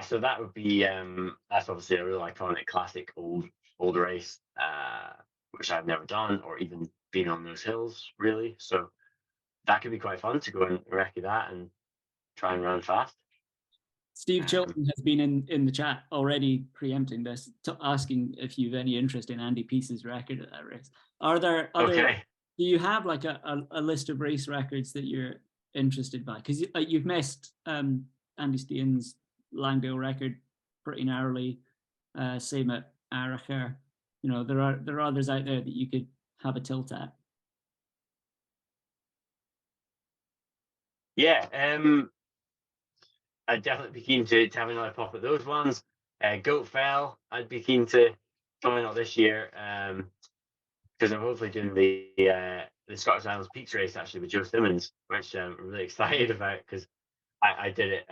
So that would be that's obviously a real iconic, classic old race, which I've never done or even been on those hills really. So that could be quite fun to go and recce that and try and run fast. Steve Chilton has been in the chat already, preempting this, asking if you've any interest in Andy Peace's record at that race. Are there other? Okay. Do you have like a list of race records that you're interested by? Because you've missed Andy Stian's Langdale record pretty narrowly. Same at Aracher. You know, there are others out there that you could have a tilt at. Yeah, I'd definitely be keen to have another pop at those ones. Goat Fell, I'd be keen to coming up this year because I'm hopefully doing the Scottish Islands Peaks race actually with Joe Simmons, which I'm really excited about because I did it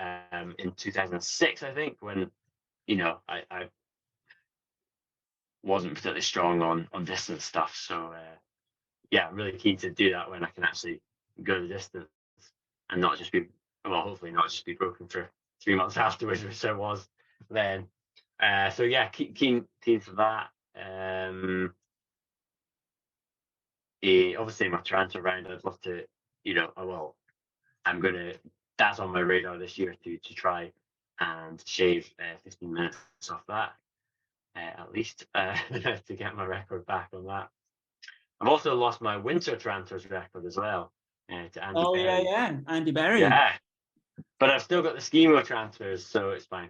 in 2006, I think, when I wasn't particularly strong on distance stuff. So yeah, I'm really keen to do that when I can actually go the distance and not just be, well, hopefully not just be broken for 3 months afterwards, which I was then. So yeah, keen for that. Obviously my Toronto round, I'd love to, that's on my radar this year to try and shave 15 minutes off that, at least, to get my record back on that. I've also lost my winter Tranter's record as well to Andy Berry. Yeah, Andy Berry. Yeah, but I've still got the Schemo transfers, so it's fine.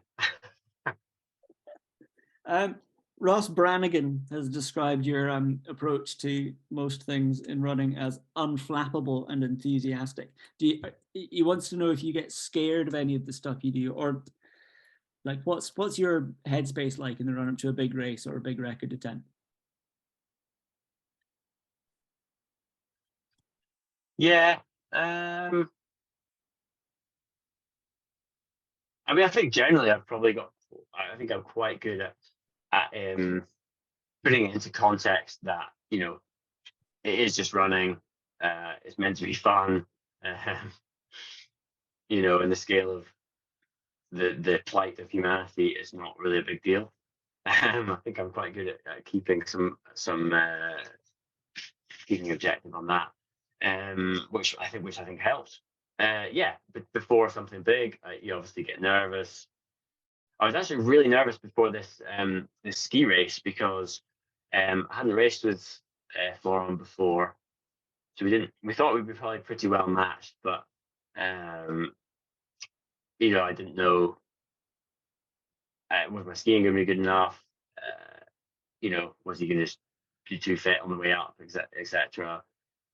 Ross Brannigan has described your approach to most things in running as unflappable and enthusiastic. He wants to know if you get scared of any of the stuff you do, or like what's your headspace like in the run up to a big race or a big record attempt? Yeah. I mean, I think generally I think I'm quite good at putting it into context that, it is just running. It's meant to be fun. In the scale of the plight of humanity, it's not really a big deal. I think I'm quite good at keeping some keeping objective on that, which I think helps. But before something big, you obviously get nervous. I was actually really nervous before this ski race because I hadn't raced with Florian before, so we thought we'd be probably pretty well matched, but I didn't know was my skiing going to be good enough? Was he going to just be too fit on the way up, etc.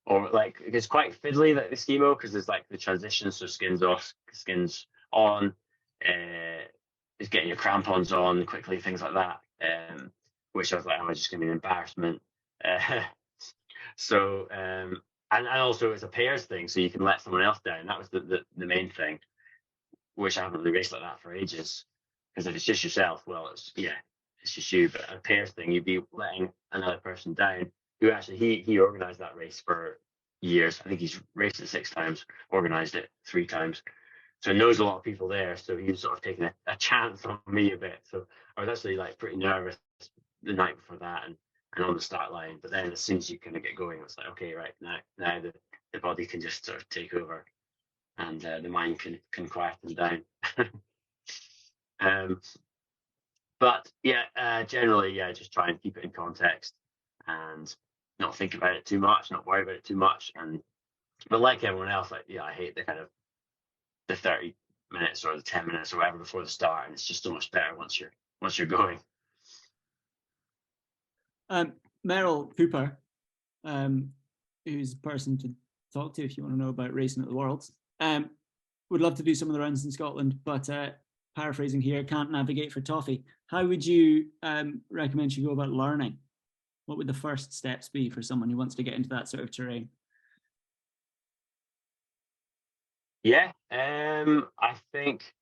Or like it's quite fiddly, like the skimo, because there's like the transition, so skins off, skins on, is getting your crampons on quickly, things like that. Which I was like, oh, it's just gonna be an embarrassment. Uh, and also it's a pairs thing, so you can let someone else down. That was the main thing, which I haven't really raced like that for ages. Because if it's just yourself, well, it's just you. But a pairs thing, you'd be letting another person down. Who actually he organised that race for years. I think he's raced it 6 times, organised it 3 times. So he knows a lot of people there. So he was sort of taking a chance on me a bit. So I was actually like pretty nervous the night before that and on the start line. But then as soon as you kind of get going, it's like, okay, right, now the body can just sort of take over and the mind can quieten down. But yeah, generally, yeah, just try and keep it in context and not think about it too much, not worry about it too much. But like everyone else, like, yeah, I hate the kind of the 30 minutes or the 10 minutes or whatever before the start, and it's just so much better once you're going. Meryl Cooper, who's the person to talk to if you want to know about racing at the Worlds, would love to do some of the runs in Scotland, but paraphrasing here, can't navigate for toffee. How would you recommend you go about learning? What would the first steps be for someone who wants to get into that sort of terrain? Yeah, I think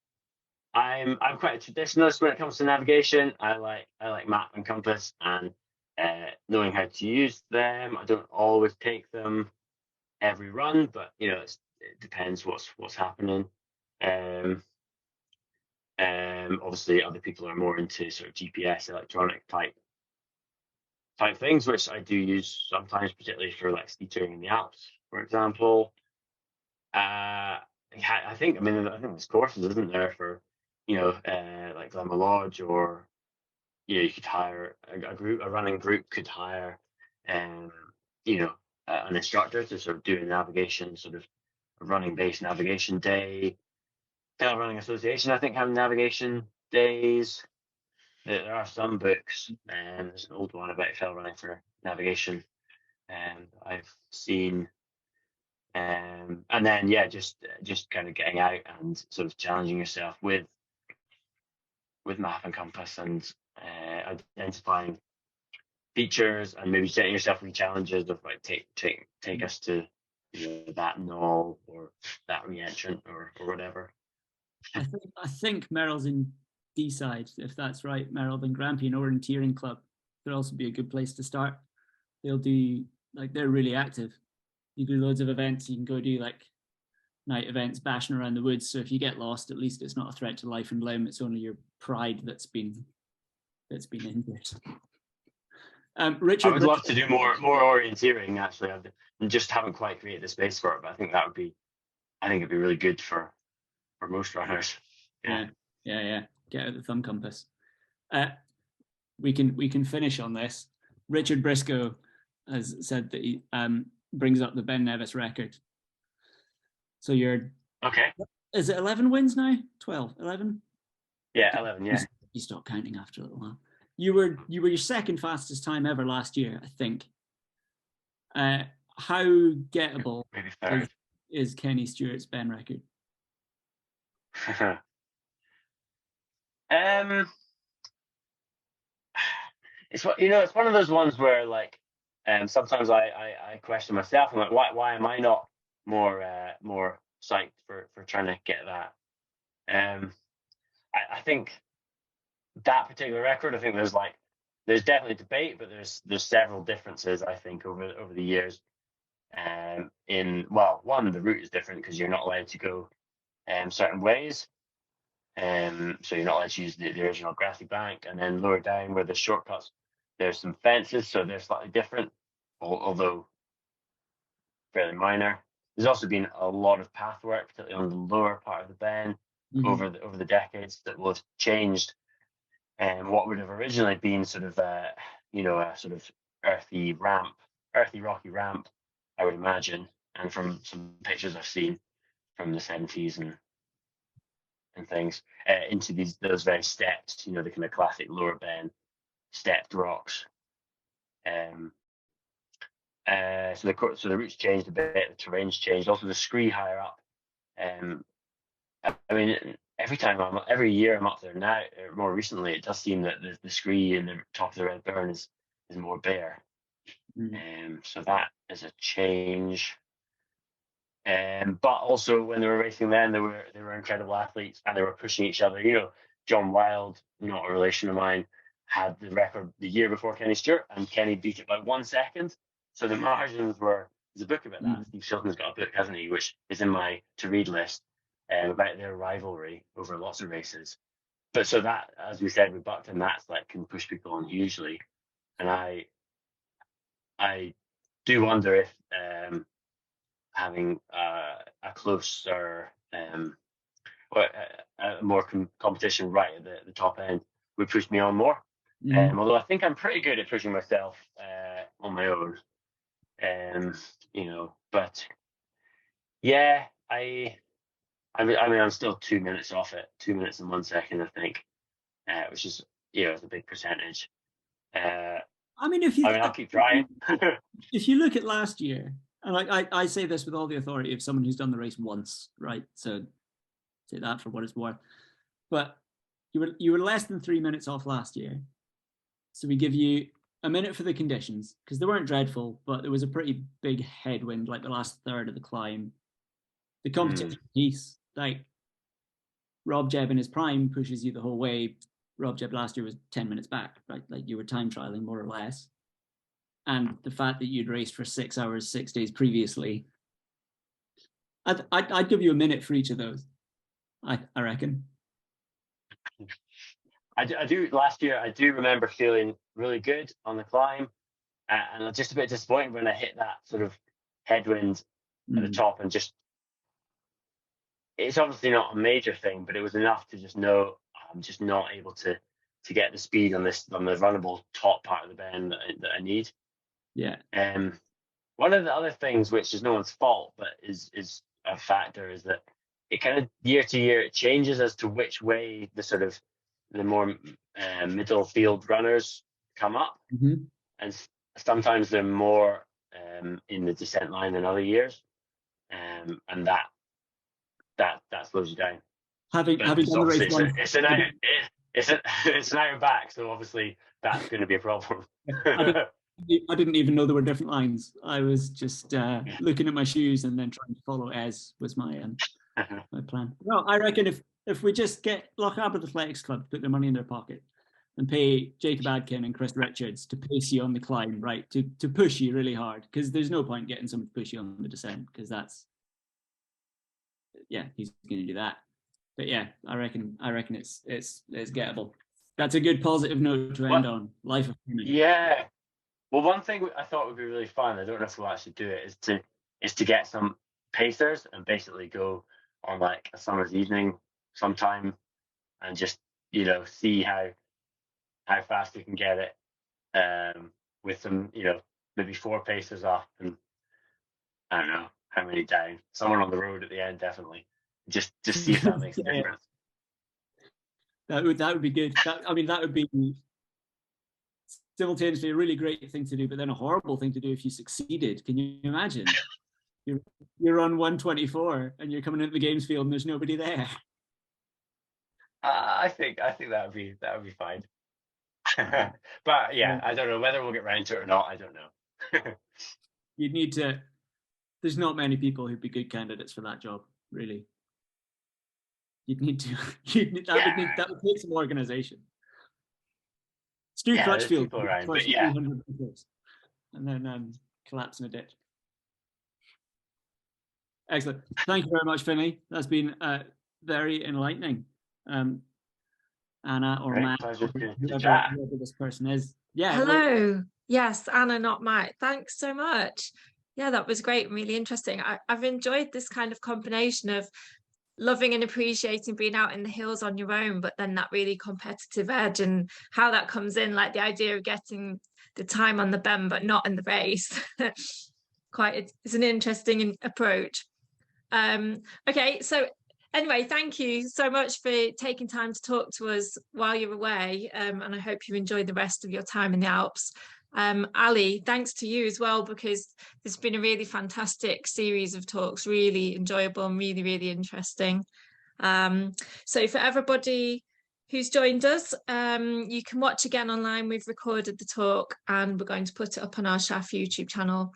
I'm quite a traditionalist when it comes to navigation. I like map and compass and knowing how to use them. I don't always take them every run, but it depends what's happening. Obviously, other people are more into sort of GPS, electronic type things, which I do use sometimes, particularly for like ski touring in the Alps, for example. I think there's courses, isn't there, for like Glenmore Lodge, or you could hire a running group could hire an instructor to sort of do a navigation, sort of a running based navigation day. Trail Running Association, I think, have navigation days. There are some books, and there's an old one about trail running for navigation, and I've seen. And then just kind of getting out and sort of challenging yourself with map and compass, and identifying features, and maybe setting yourself new challenges of like take us to that knoll or that re-entrant or whatever. I think Merrill's in D-side, if that's right. Merrill and Grampian or in Tearing Club could also be a good place to start. They'll do they're really active. You do loads of events. You can go do like night events, bashing around the woods. So if you get lost, at least it's not a threat to life and limb. It's only your pride that's been injured. Richard, I would love to do more orienteering. Actually, I just haven't quite created the space for it. But I think it'd be really good for most runners. Yeah. Get out the thumb compass. We can finish on this. Richard Briscoe has said that he brings up the Ben Nevis record. So you're okay. Is it 11 wins now? 12, 11? Yeah, 11. Yeah. You stop counting after a little while. You were your second fastest time ever last year, I think. How gettable maybe third is Kenny Stewart's Ben record? It's one of those ones where like, sometimes I question myself. I'm like, why am I not more psyched for trying to get that? I think that particular record, I think there's definitely debate, but there's several differences, I think, over the years. One, the route is different because you're not allowed to go certain ways. So you're not allowed to use the original grassy bank, and then lower down where there's shortcuts, there's some fences, so they're slightly different, although fairly minor. There's also been a lot of path work, particularly on the lower part of the Ben, over the decades, that will have changed what would have originally been sort of a sort of earthy rocky ramp, I would imagine, and from some pictures I've seen from the 70s and and things into those very stepped, the kind of classic lower bend stepped rocks. So the routes changed a bit, the terrain's changed, also the scree higher up. I mean, every year I'm up there now, or more recently, it does seem that the scree in the top of the Red Burn is more bare. So that is a change. But also when they were racing then, they were incredible athletes and they were pushing each other. John Wild, not a relation of mine, had the record the year before Kenny Stewart, and Kenny beat it by 1 second. So the margins were. There's a book about that. Steve Shilton's got a book, hasn't he, which is in my to read list, about their rivalry over lots of races. But so that, as we said with Buckton, that's can push people on hugely. And I do wonder if having a closer, more competition right at the top end would push me on more. Although I think I'm pretty good at pushing myself on my own. But yeah, I mean, I'm still 2 minutes off it, 2 minutes and 1 second, I think, which is, it's a big percentage. I'll keep trying. If you look at last year, and I say this with all the authority of someone who's done the race once, right? So say that for what it's worth. But you were less than 3 minutes off last year. So we give you a minute for the conditions, because they weren't dreadful, but there was a pretty big headwind, like the last third of the climb. The competition piece, Rob Jebb in his prime pushes you the whole way. Rob Jebb last year was 10 minutes back, right? You were time trialing more or less. And the fact that you'd raced for 6 hours, 6 days previously, I'd give you a minute for each of those, I reckon. I do. Last year, I do remember feeling really good on the climb, and I'm just a bit disappointed when I hit that sort of headwind at the top, and it's obviously not a major thing, but it was enough to just know I'm just not able to get the speed on the runnable top part of the bend that I need. Yeah. One of the other things, which is no one's fault, but is a factor, is that it kind of year to year it changes as to which way the more middle field runners come up, and sometimes they're more in the descent line than other years, and that slows you down. Having done the race once, it's an out and back, so obviously that's going to be a problem. I didn't even know there were different lines. I was just looking at my shoes and then trying to follow as was my my plan. Well, I reckon if we just get Lochaber Athletics Club to put their money in their pocket and pay Jacob Adkin and Chris Richards to pace you on the climb, right, to push you really hard, because there's no point getting someone to push you on the descent, because he's going to do that. But yeah, I reckon it's gettable. That's a good positive note to end on. Life of Finlay. Yeah. Well, one thing I thought would be really fun, I don't know if we'll actually do it, is to get some pacers and basically go on a summer's evening sometime and just see how fast we can get it, with some maybe 4 pacers up and I don't know how many down, someone on the road at the end, definitely just see if that makes a difference. That would be good. That would be simultaneously a really great thing to do, but then a horrible thing to do if you succeeded. Can you imagine? You're on 124 and you're coming into the games field and there's nobody there. I think that would be fine. But yeah, I don't know whether we'll get round to it or not. I don't know. You'd need to. There's not many people who'd be good candidates for that job, really. You'd need to. That would take some organisation. Stu Crutchfield, around, but and then collapse in a ditch. Excellent. Thank you very much, Finlay. That's been very enlightening. Anna or Matt, whoever this person is. Yeah. Hello. Yes, Anna, not Matt. Thanks so much. Yeah, that was great. Really interesting. I've enjoyed this kind of combination of loving and appreciating being out in the hills on your own, but then that really competitive edge and how that comes in, like the idea of getting the time on the bend but not in the race. It's an interesting approach. Okay, so Anyway, thank you so much for taking time to talk to us while you're away, and I hope you enjoy the rest of your time in the Alps. Ali, thanks to you as well, because there's been a really fantastic series of talks, really enjoyable and really, really interesting. So for everybody who's joined us, you can watch again online. We've recorded the talk and we're going to put it up on our ShAFF YouTube channel.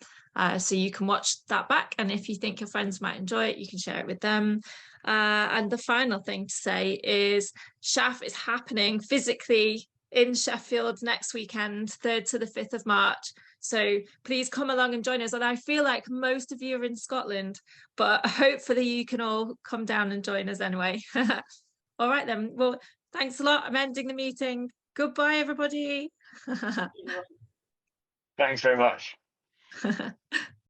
So you can watch that back, and if you think your friends might enjoy it, you can share it with them. And the final thing to say is ShAFF is happening physically in Sheffield next weekend, 3rd to the 5th of March. So please come along and join us. And I feel like most of you are in Scotland, but hopefully you can all come down and join us anyway. All right then. Well, thanks a lot. I'm ending the meeting. Goodbye, everybody. Thanks very much.